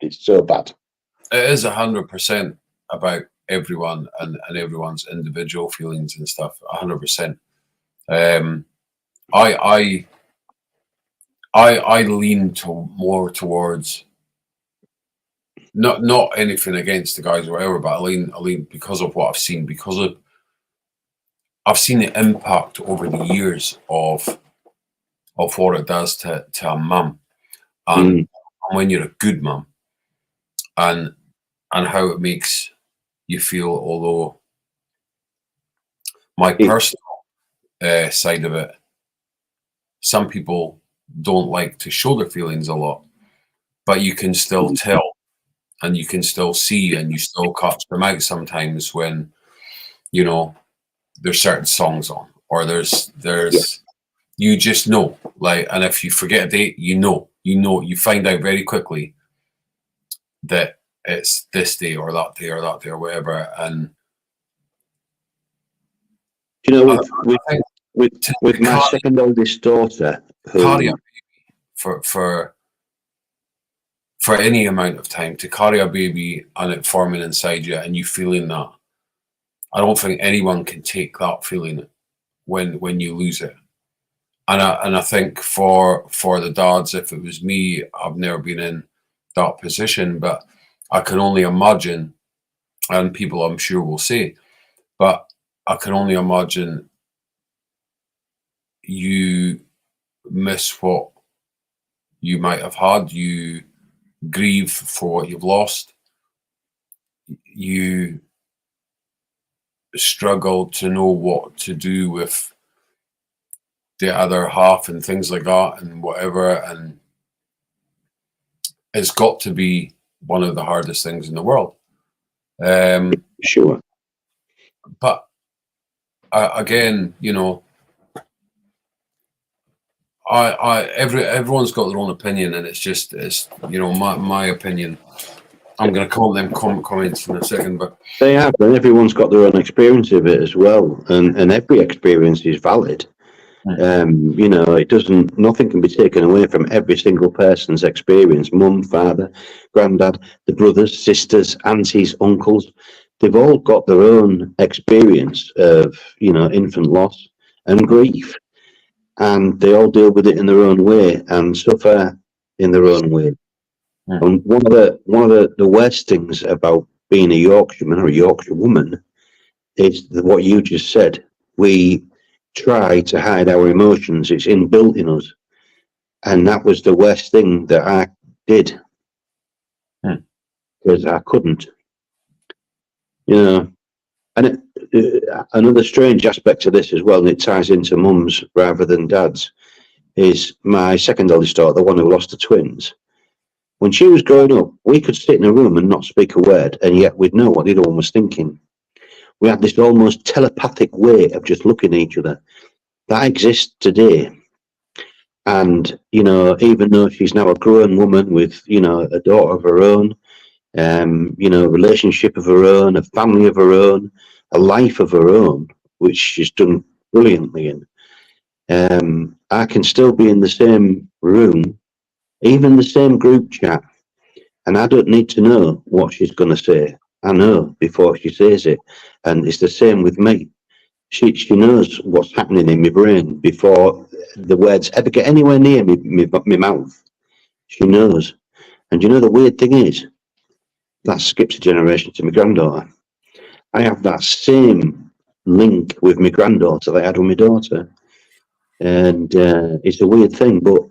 it so bad. It is 100% about everyone and everyone's individual feelings and stuff. 100%. I lean more towards not anything against the guys or whatever, but I lean because of what I've seen, because I've seen the impact over the years of what it does to a mum, and when you're a good mum, and how it makes you feel. Although my personal side of it, some people don't like to show their feelings a lot, but you can still tell, and you can still see, and you still catch them out sometimes when, you know, there's certain songs on, or there's you just know, like, and if you forget a date, you find out very quickly that it's this day or that day or that day or whatever. And you know, with my second oldest daughter, for any amount of time, to carry a baby and it forming inside you and you feeling that, I don't think anyone can take that feeling when you lose it. And I think for the dads, if it was me, I've never been in that position, but I can only imagine, and people I'm sure will say, but I can only imagine you miss what you might have had, you grieve for what you've lost, you struggle to know what to do with the other half and things like that and whatever, and it's got to be one of the hardest things in the world. Sure. But again, you know, everyone's got their own opinion, and it's you know, my opinion. I'm going to call them comments in a second, but they have, and everyone's got their own experience of it as well, and every experience is valid. You know, nothing can be taken away from every single person's experience. Mum, father, granddad, the brothers, sisters, aunties, uncles, they've all got their own experience of, you know, infant loss and grief, and they all deal with it in their own way and suffer in their own way. And one of the worst things about being a Yorkshireman or a Yorkshire woman is what you just said. We try to hide our emotions. It's inbuilt in us, and that was the worst thing that I did, because I couldn't, you know. And another strange aspect of this as well, and it ties into mums rather than dads, is my second eldest daughter, the one who lost the twins. When she was growing up, we could sit in a room and not speak a word, and yet we'd know what the other one was thinking. We had this almost telepathic way of just looking at each other. That exists today. And, you know, even though she's now a grown woman with, you know, a daughter of her own, you know, a relationship of her own, a family of her own, a life of her own, which she's done brilliantly in, I can still be in the same room, even the same group chat, and I don't need to know what she's going to say. I know before she says it. And it's the same with me. She knows what's happening in my brain before the words ever get anywhere near my mouth. She knows. And you know, the weird thing is, that skips a generation to my granddaughter. I have that same link with my granddaughter that I had with my daughter. And it's a weird thing, but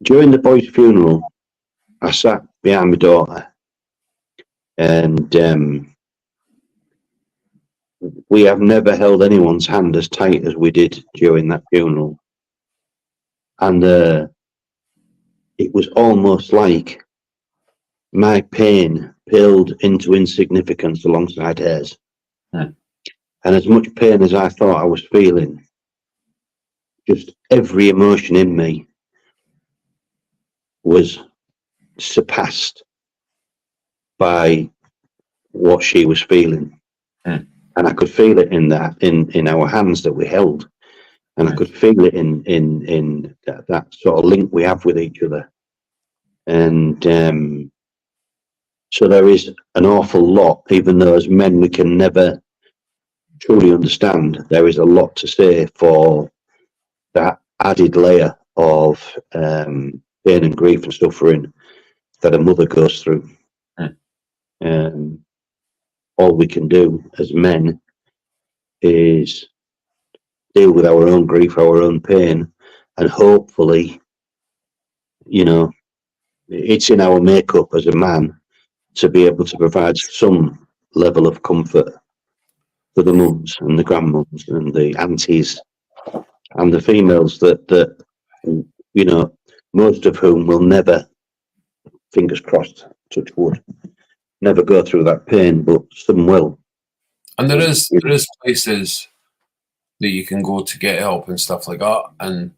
during the boy's funeral, I sat behind my daughter, and we have never held anyone's hand as tight as we did during that funeral. And it was almost like my pain paled into insignificance alongside hers. And as much pain as I thought I was feeling, just every emotion in me was surpassed by what she was feeling. And I could feel it in our hands that we held. and I could feel it in that sort of link we have with each other. And so there is an awful lot, even though as men we can never truly understand. There is a lot to say for that added layer of pain and grief and suffering that a mother goes through. All we can do as men is deal with our own grief, our own pain, and hopefully, you know, it's in our makeup as a man to be able to provide some level of comfort for the mums and the grandmums and the aunties and the females that you know, most of whom will never, fingers crossed, touch wood, never go through that pain, but some will. And there is places that you can go to get help and stuff like that, and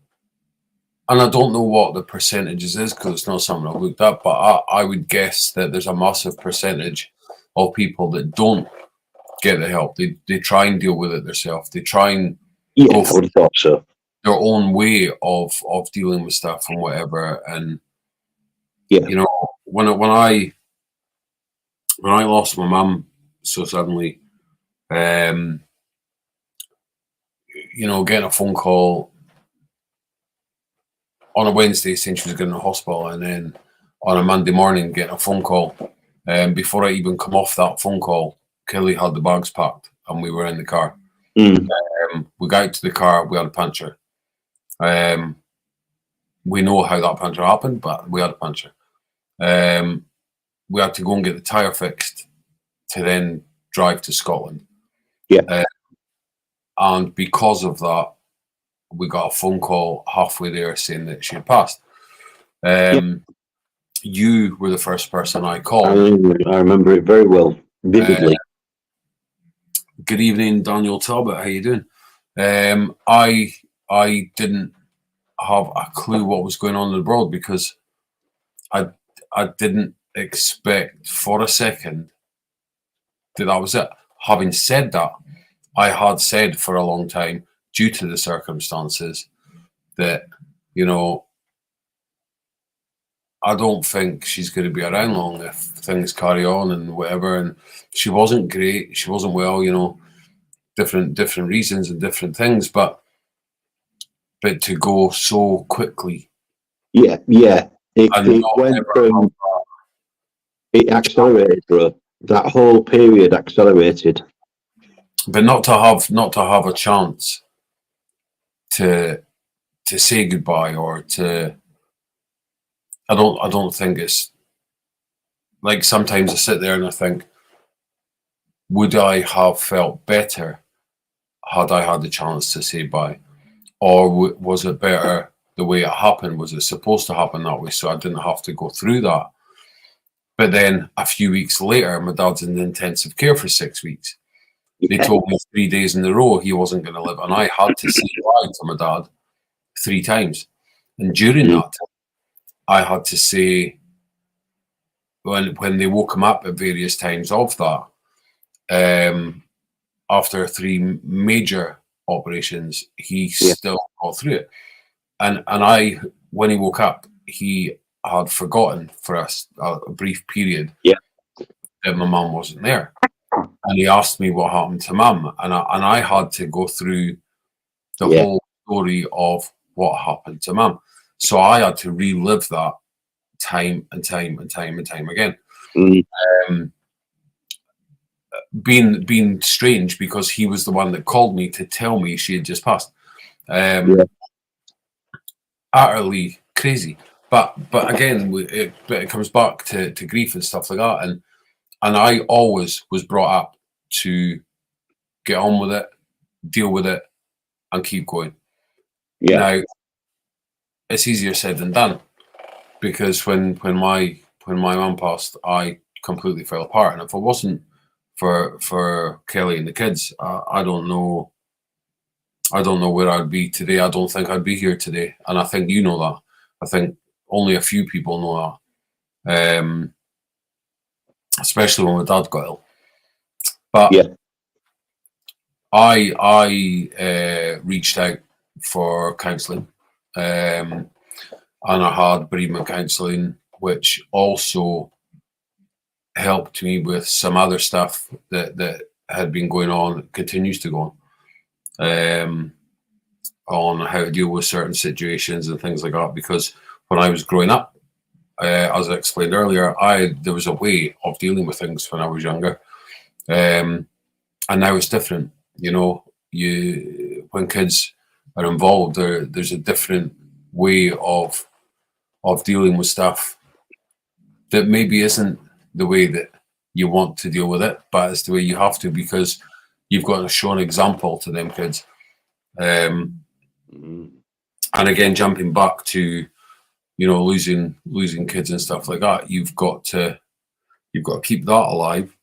I don't know what the percentages is because it's not something I've looked up, but I would guess that there's a massive percentage of people that don't get the help. They try and deal with it themselves. They try and I would have thought so. Their own way of dealing with stuff and whatever. And you know, when I lost my mum so suddenly, you know, getting a phone call on a Wednesday saying she was going to the hospital, and then on a Monday morning getting a phone call. Before I even come off that phone call, Kelly had the bags packed and we were in the car. We got out to the car, we had a puncture. We know how that puncture happened, but we had a puncture. We had to go and get the tyre fixed to then drive to Scotland. And because of that, we got a phone call halfway there saying that she had passed. You were the first person I called. I remember it very well, vividly. Good evening, Daniel Talbot. How you doing? I didn't have a clue what was going on in the world because I didn't expect for a second that was it. Having said that, I had said for a long time, due to the circumstances, that, you know, I don't think she's going to be around long if things carry on and whatever. And she wasn't great. She wasn't well, you know, different reasons and different things. But to go so quickly. It went from, it accelerated, bro. That whole period accelerated. But not to have a chance to say goodbye or to. I don't think it's like sometimes I sit there and I think, would I have felt better had I had the chance to say bye, or was it better the way it happened? Was it supposed to happen that way so I didn't have to go through that? But then a few weeks later, my dad's in intensive care for 6 weeks. They told me 3 days in a row he wasn't going to live, and I had to say bye to my dad 3 times. And during that, I had to say, when they woke him up at various times of that, after 3 major operations, he still got through it. And I, when he woke up, he had forgotten for a brief period that my mum wasn't there. And he asked me what happened to mum, and I had to go through the whole story of what happened to mum. So I had to relive that time and time again. Being strange because he was the one that called me to tell me she had just passed. Utterly crazy. But again, it comes back to grief and stuff like that. And I always was brought up to get on with it, deal with it, and keep going. Now, it's easier said than done, because when my mum passed, I completely fell apart. And if it wasn't for Kelly and the kids, I don't know where I'd be today. I don't think I'd be here today. And I think you know that. I think only a few people know that. Especially when my dad got ill. But I reached out for counselling, and I had bereavement counselling, which also helped me with some other stuff that had been going on, continues to go on how to deal with certain situations and things like that. Because when I was growing up, as I explained earlier, there was a way of dealing with things when I was younger, and now it's different. When kids are involved, there's a different way of dealing with stuff that maybe isn't the way that you want to deal with it, but it's the way you have to, because you've got to show an example to them kids. And again, jumping back to losing kids and stuff like that, you've got to keep that alive,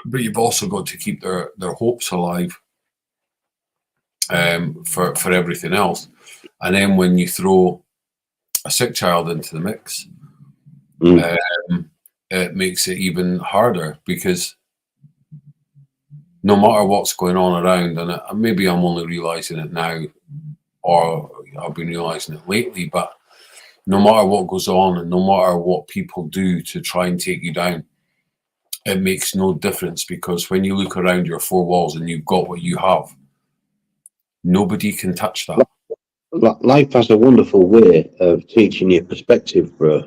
but you've also got to keep their hopes alive for everything else. And then when you throw a sick child into the mix, it makes it even harder, because no matter what's going on around, and maybe I'm only realizing it now, or I've been realizing it lately, but no matter what goes on and no matter what people do to try and take you down, it makes no difference, because when you look around your four walls and you've got what you have, nobody can touch that. Life has a wonderful way of teaching you perspective, bro.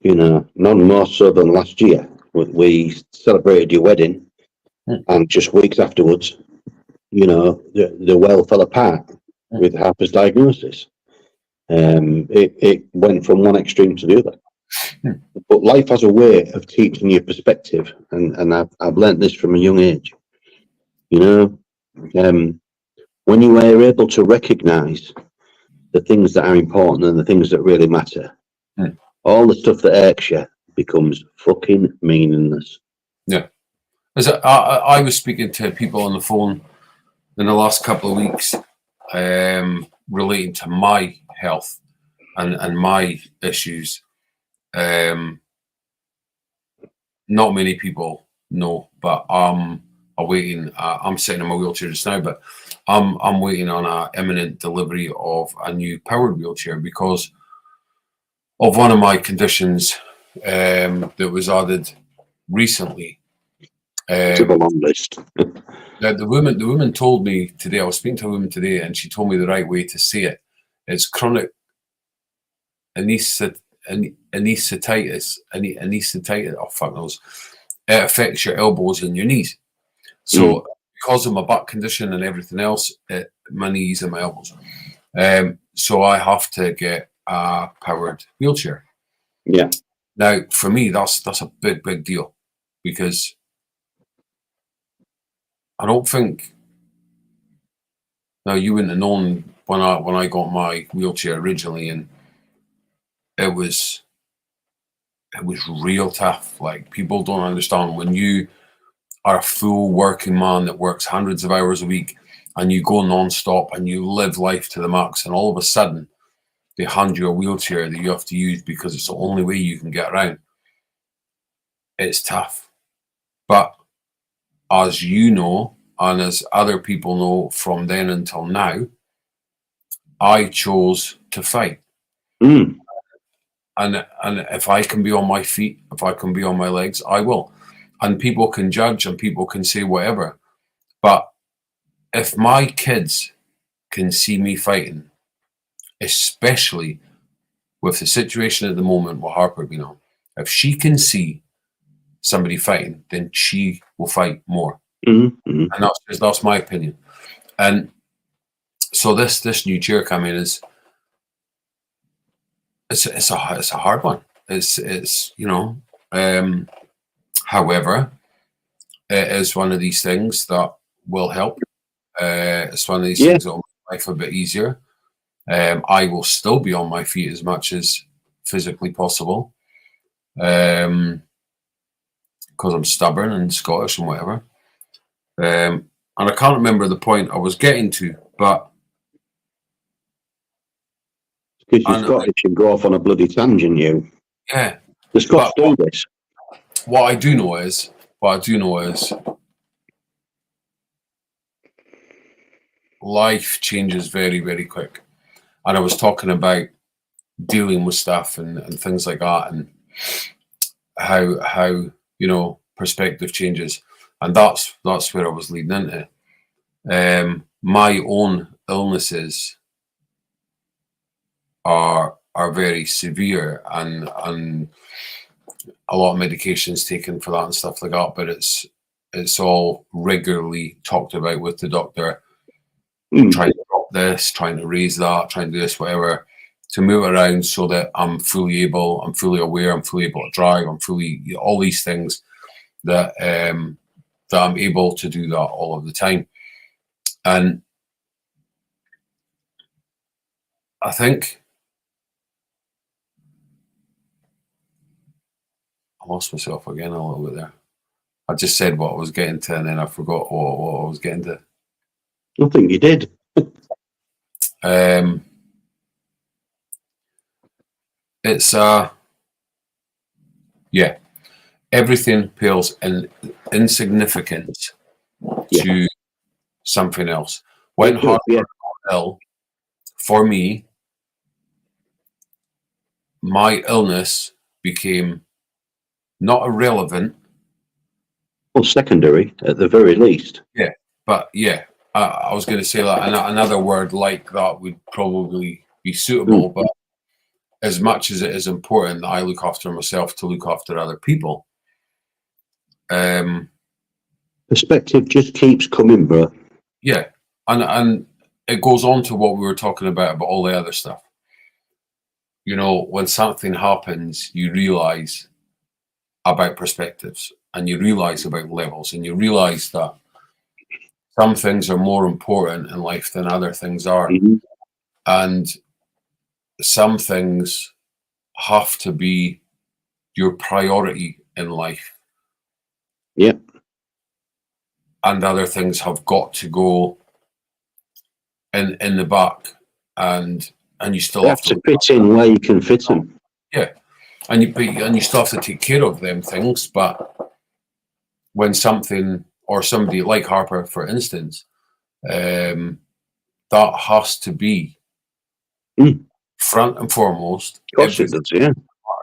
None more so than last year. We celebrated your wedding, and just weeks afterwards, the world fell apart with Harper's diagnosis. It went from one extreme to the other. But life has a way of teaching you perspective, and I've learnt this from a young age. When you are able to recognise the things that are important and the things that really matter, all the stuff that irks you becomes fucking meaningless. Yeah. I was speaking to people on the phone in the last couple of weeks, relating to my health and my issues. Not many people know, but I'm waiting. I'm sitting in my wheelchair just now, but I'm waiting on an imminent delivery of a new powered wheelchair because of one of my conditions that was added recently. To the long list. The woman told me today. I was speaking to a woman today, and she told me the right way to say it. It's chronic anestheticitis. Oh fuck knows. It affects your elbows and your knees. So because of my back condition and everything else, my knees and my elbows. So I have to get a powered wheelchair. Yeah. Now, for me, that's a big deal, because I don't think. Now, you wouldn't have known when I got my wheelchair originally, and it was real tough. Like, people don't understand when you are a full working man that works hundreds of hours a week and you go non-stop and you live life to the max, and all of a sudden they hand you a wheelchair that you have to use because it's the only way you can get around. It's tough. But as you know, and as other people know from then until now, I chose to fight. And if I can be on my feet, if I can be on my legs, I will. And people can judge and people can say whatever. But if my kids can see me fighting, especially with the situation at the moment with Harper being on, if she can see somebody fighting, then she will fight more. And that's my opinion. And so this new chair coming is it's a hard one. It's however, it is one of these things that will help. It's one of these things that will make life a bit easier. I will still be on my feet as much as physically possible, because I'm stubborn and Scottish and whatever. And I can't remember the point I was getting to, but because you're Scottish and go off on a bloody tangent, you. Yeah. The Scots do this. What I do know is life changes very, very quick. And I was talking about dealing with stuff and things like that, and how you know, perspective changes, and that's where I was leading into. My own illnesses are very severe, and a lot of medications taken for that and stuff like that. But it's all regularly talked about with the doctor. Trying to drop this, trying to raise that, trying to do this, whatever, to move around so that I'm fully able, I'm fully aware, I'm fully able to drive, I'm fully, all these things that that I'm able to do that all of the time. And I think I lost myself again a little bit there. I just said what I was getting to, and then I forgot what I was getting to. I think you did. It's yeah, everything pales in insignificance to something else. When Harper got ill, for me, my illness became not irrelevant. Well, secondary at the very least. Yeah, but yeah, I was going to say that another word like that would probably be suitable, but as much as it is important that I look after myself to look after other people, perspective just keeps coming, bro. Yeah, and it goes on to what we were talking about all the other stuff. You know, when something happens, you realize about perspectives, and you realize about levels, and you realize that some things are more important in life than other things are. And some things have to be your priority in life. Yeah. And other things have got to go in the back, and you still have to fit in where you can fit them. Yeah, and you still have to take care of them things. But when something or somebody like Harper, for instance, that has to be front and foremost. Of course it does, yeah.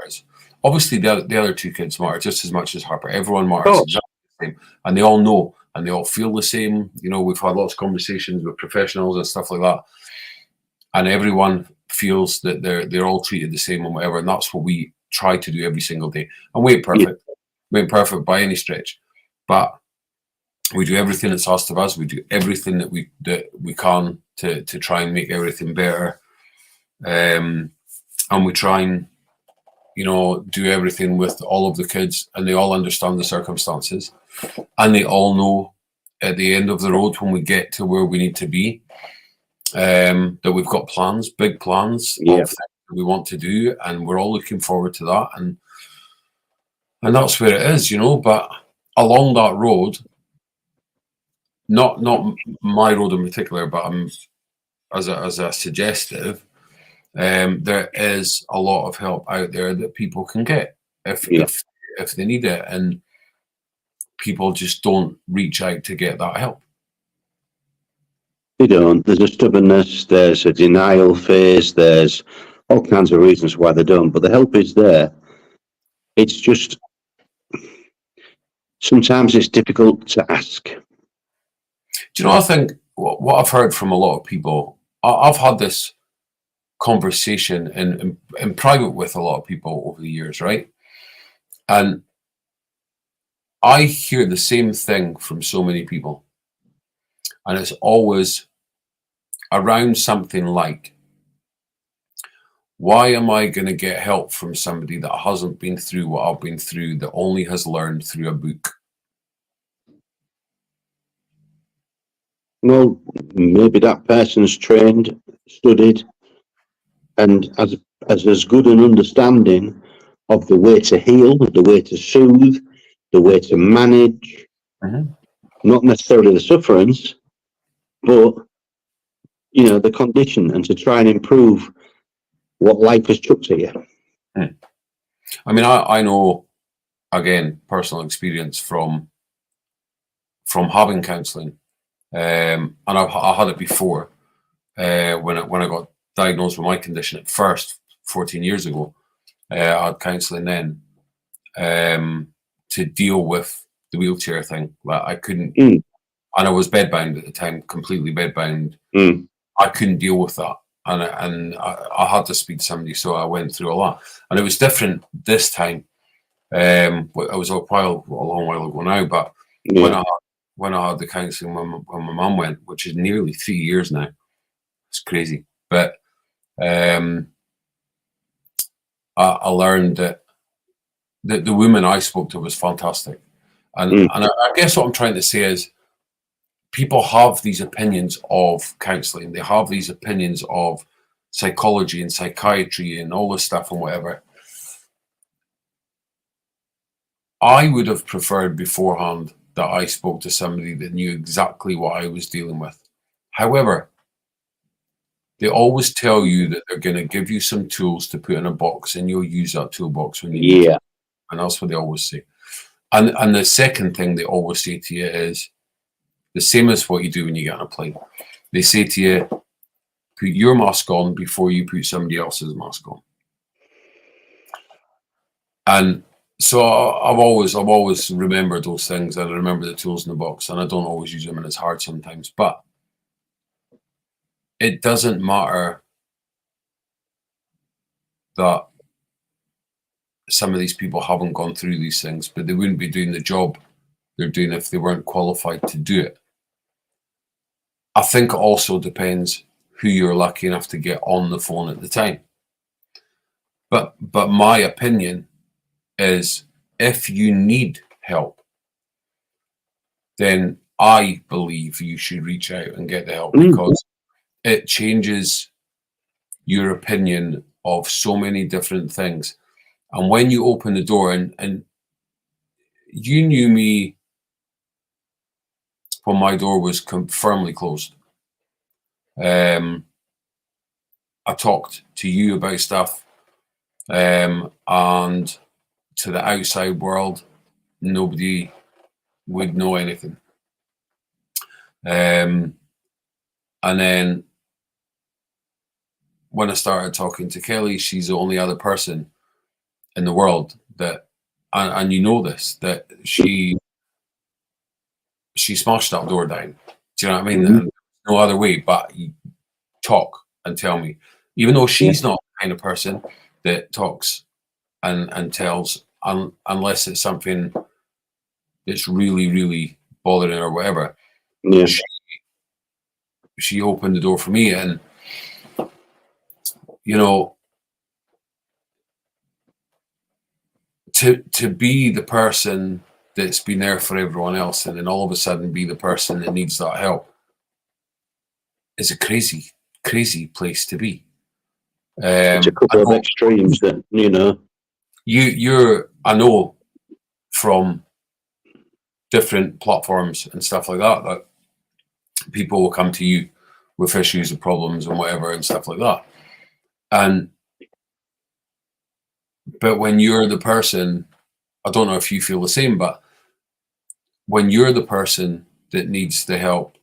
Matters. Obviously, the other two kids matter just as much as Harper. Everyone matters exactly the same, and they all know, and they all feel the same. You know, we've had lots of conversations with professionals and stuff like that, and everyone feels that they're all treated the same and whatever. And that's what we try to do every single day. And we ain't perfect. We ain't perfect by any stretch, but we do everything that's asked of us. We do everything that we can to try and make everything better. And we try and, you know, do everything with all of the kids, and they all understand the circumstances, and they all know at the end of the road when we get to where we need to be, that we've got plans, big plans of things that we want to do, and we're all looking forward to that, and that's where it is, you know. But along that road, not my road in particular, but as a suggestive, there is a lot of help out there that people can get if they need it, and people just don't reach out to get that help. They don't. There's a stubbornness, there's a denial phase, there's all kinds of reasons why they don't, but the help is there. It's just sometimes it's difficult to ask. Do you know, I think what I've heard from a lot of people, I've had this conversation in private with a lot of people over the years, right? And I hear the same thing from so many people, and it's always around something like, why am I going to get help from somebody that hasn't been through what I've been through, that only has learned through a book? Well, maybe that person's trained, studied, and has good an understanding of the way to heal, the way to soothe, the way to manage, not necessarily the sufferance, but, you know, the condition, and to try and improve what life has chucked at you. I mean, I know, again, personal experience from having counselling, and I had it before when I got diagnosed with my condition at first 14 years ago. I had counselling then to deal with the wheelchair thing. Like I couldn't, and I was bedbound at the time, completely bedbound. I couldn't deal with that, and I had to speak to somebody, so I went through a lot, and it was different this time. It was a long while ago now, but when I had the counselling when my mum went, which is nearly 3 years now, it's crazy. But I learned that the woman I spoke to was fantastic, and I guess what I'm trying to say is, people have these opinions of counselling. They have these opinions of psychology and psychiatry and all this stuff and whatever. I would have preferred beforehand that I spoke to somebody that knew exactly what I was dealing with. However, they always tell you that they're going to give you some tools to put in a box, and you'll use that toolbox when you need it. And that's what they always say. And the second thing they always say to you is the same as what you do when you get on a plane. They say to you, put your mask on before you put somebody else's mask on. And so I've always remembered those things, and I remember the tools in the box, and I don't always use them, and it's hard sometimes, but it doesn't matter that some of these people haven't gone through these things, but they wouldn't be doing the job they're doing if they weren't qualified to do it. I think it also depends who you're lucky enough to get on the phone at the time. But my opinion is, if you need help, then I believe you should reach out and get the help, because it changes your opinion of so many different things. And when you open the door, and you knew me when my door was firmly closed. I talked to you about stuff, and to the outside world, nobody would know anything. And then when I started talking to Kelly, she's the only other person in the world that, and you know this, that she smashed that door down. Do you know what I mean? And no other way but you talk and tell me, even though she's not the kind of person that talks and tells, unless it's something that's really, really bothering her or whatever. She opened the door for me, and you know, to be the person that's been there for everyone else, and then all of a sudden be the person that needs that help, is a crazy, crazy place to be. It's a couple of extremes that, you know. I know from different platforms and stuff like that people will come to you with issues and problems and whatever and stuff like that. But when you're the person, I don't know if you feel the same, but when you're the person that needs the help,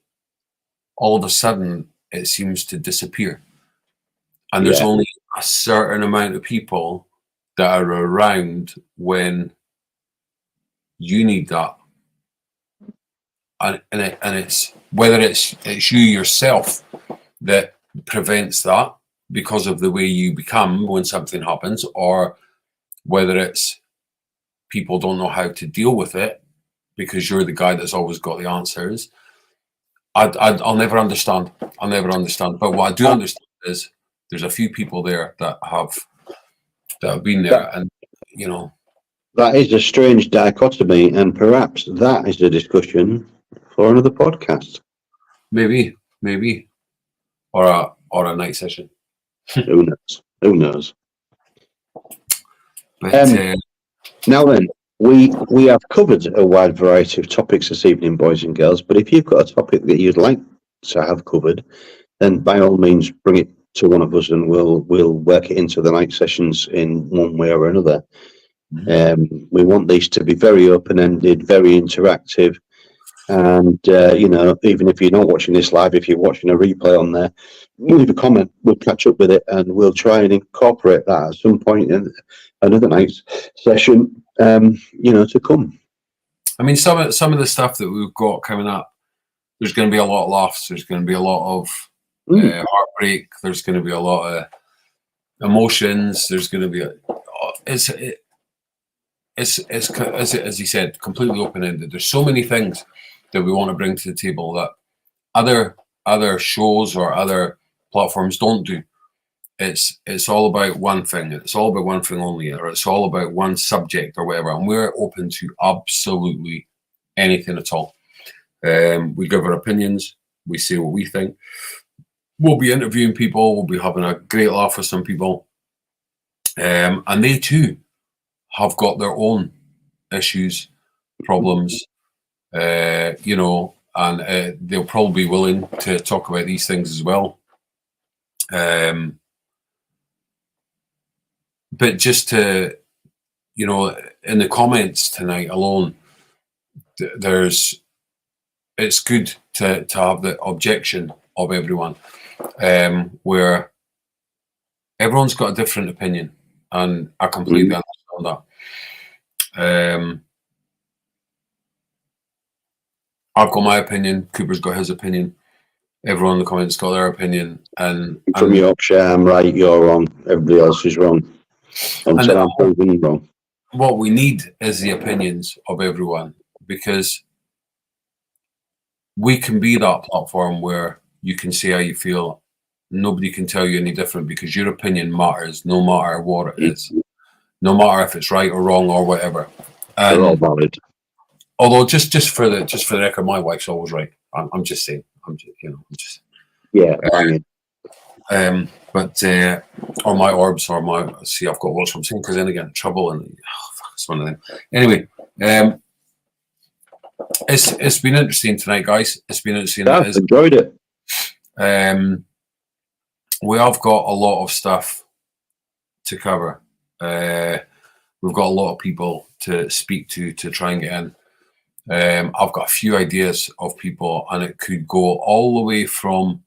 all of a sudden it seems to disappear. And there's only a certain amount of people that are around when you need that. And it's whether it's you yourself that prevents that because of the way you become when something happens, or whether it's people don't know how to deal with it because you're the guy that's always got the answers. I'll never understand. But what I do understand is there's a few people there that have been there, and you know, that is a strange dichotomy, and perhaps that is a discussion for another podcast. Maybe, or a night session. Who knows? But, now then, we have covered a wide variety of topics this evening, boys and girls. But if you've got a topic that you'd like to have covered, then by all means bring it to one of us, and we'll work it into the night sessions in one way or another. We want these to be very open-ended, very interactive. And, even if you're not watching this live, if you're watching a replay on there, leave a comment. We'll catch up with it and we'll try and incorporate that at some point in another night's session, to come. I mean, some of the stuff that we've got coming up, there's going to be a lot of laughs. There's going to be a lot of heartbreak. There's going to be a lot of emotions. There's going to be it's as he said, completely open-ended. There's so many things that we want to bring to the table that other shows or other platforms don't do. It's all about one thing. It's all about one thing only, or it's all about one subject or whatever. And we're open to absolutely anything at all. We give our opinions. We say what we think. We'll be interviewing people. We'll be having a great laugh with some people. And they too have got their own issues, problems, and they'll probably be willing to talk about these things as well. But just to, in the comments tonight alone, it's good to have the objection of everyone, where everyone's got a different opinion, and I completely understand that. I've got my opinion. Cooper's got his opinion. Everyone in the comments got their opinion, and from Yorkshire, I'm right, you're wrong. Everybody else is wrong. Until I'm proven wrong. What we need is the opinions of everyone, because we can be that platform where you can say how you feel. Nobody can tell you any different, because your opinion matters no matter what it is, no matter if it's right or wrong or whatever. They're all valid. Although just for the record, my wife's always right. I'm just saying. Yeah. But or my orbs or my I've got lots from saying, because then I get in trouble, and it's one of them. Anyway, it's been interesting tonight, guys. It's been interesting. Yeah, I've enjoyed it. We have got a lot of stuff to cover. We've got a lot of people to speak to try and get in. I've got a few ideas of people, and it could go all the way from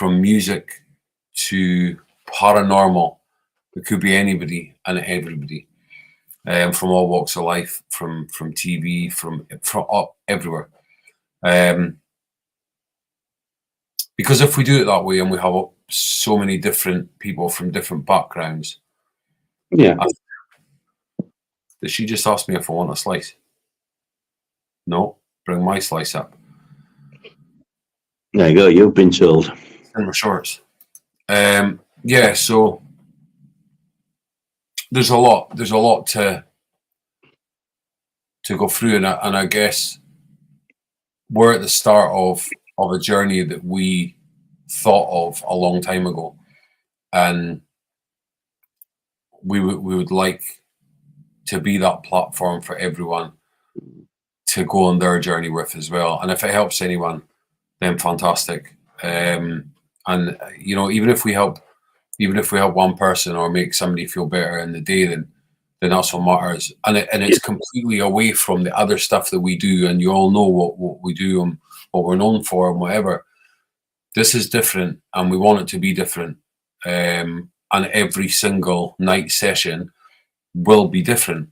music to paranormal. It could be anybody and everybody, from all walks of life, from TV, from everywhere. Because if we do it that way, and we have so many different people from different backgrounds. Yeah. Did she just ask me if I want a slice? No, bring my slice up. There you go. You've been told. In my shorts. So there's a lot to go through, and I guess we're at the start of a journey that we thought of a long time ago, and we would like to be that platform for everyone to go on their journey with as well. And if it helps anyone, then fantastic. And even if we help one person or make somebody feel better in the day, then that's what matters. And it's completely away from the other stuff that we do. And you all know what we do and what we're known for and whatever. This is different, and we want it to be different. And every single night session will be different.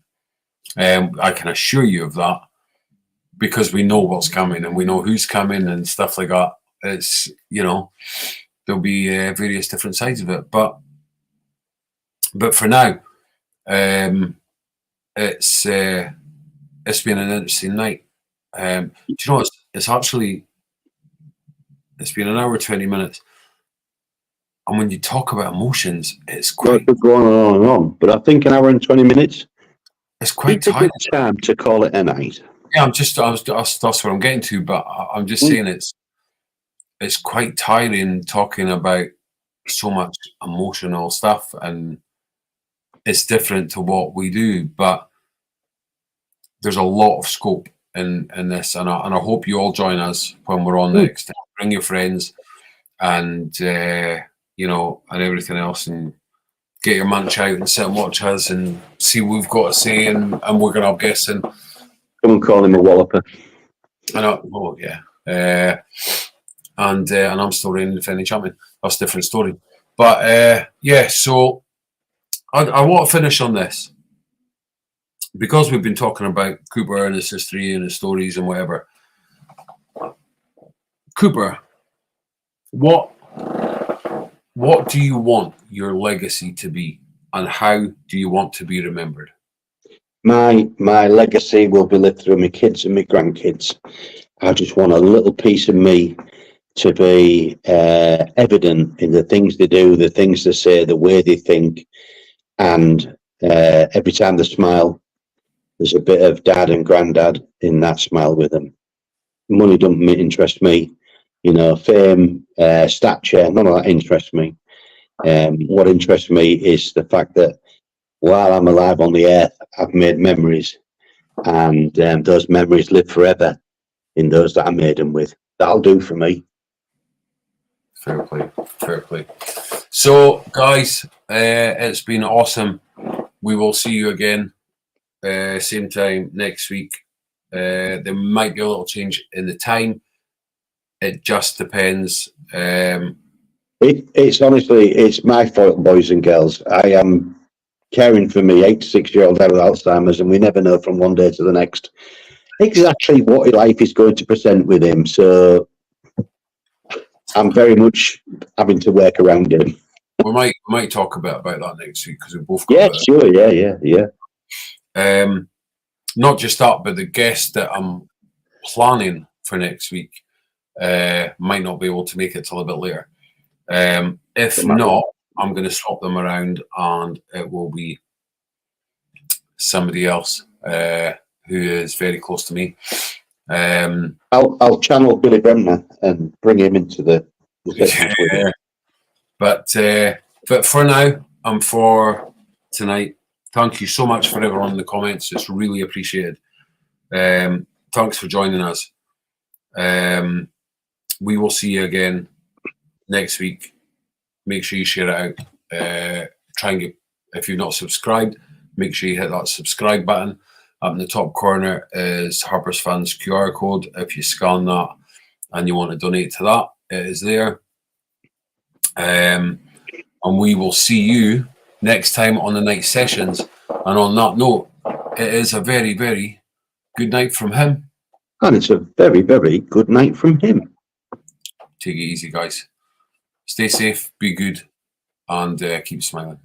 I can assure you of that, because we know what's coming and we know who's coming and stuff like that. It's, there'll be various different sides of it, but for now, it's been an interesting night. Do you know it's been an hour 20 minutes, and when you talk about emotions, it's quite going on and on. But I think an hour and 20 minutes. It's quite tight. Time to call it a night. Yeah, that's what I'm getting to, but I'm just saying it's quite tiring talking about so much emotional stuff, and it's different to what we do, but there's a lot of scope in this, and I hope you all join us when we're on next. Bring your friends, and and everything else, and get your munch out and sit and watch us and see what we've got to say, and we're going to have guests in. Come and call him a walloper. I know. Oh yeah. And I'm still reigning defending champion. That's a different story. But yeah, so I want to finish on this because we've been talking about Cooper and his history and his stories and whatever. Cooper, what do you want your legacy to be, and how do you want to be remembered? My legacy will be lived through my kids and my grandkids. I just want a little piece of me to be evident in the things they do, the things they say, the way they think, and every time they smile, there's a bit of dad and granddad in that smile with them. Money don't interest me, you know, fame, stature, none of that interests me. What interests me is the fact that while I'm alive on the earth, I've made memories, and those memories live forever in those that I made them with. That'll do for me. Fair play, fair play. So, guys, it's been awesome. We will see you again, same time next week. There might be a little change in the time. It just depends. It's honestly, it's my fault, boys and girls. I am caring for me 86-year-old out with Alzheimer's, and we never know from one day to the next exactly what life is going to present with him. So I'm very much having to work around him. We might talk a bit about that next week because we both got not just that, but the guest that I'm planning for next week might not be able to make it till a bit later. If not, I'm going to swap them around, and it will be somebody else who is very close to me. I'll channel Billy Bremner and bring him into the session. But for now and for tonight, thank you so much for everyone in the comments. It's really appreciated. Thanks for joining us. We will see you again next week. Make sure you share it out. Try and get, if you've not subscribed, make sure you hit that subscribe button. Up in the top corner is Harper's Fans QR code. If you scan that and you want to donate to that, it is there. And we will see you next time on the night sessions. And on that note, it is a very, very good night from him. And it's a very, very good night from him. Take it easy, guys. Stay safe, be good, and keep smiling.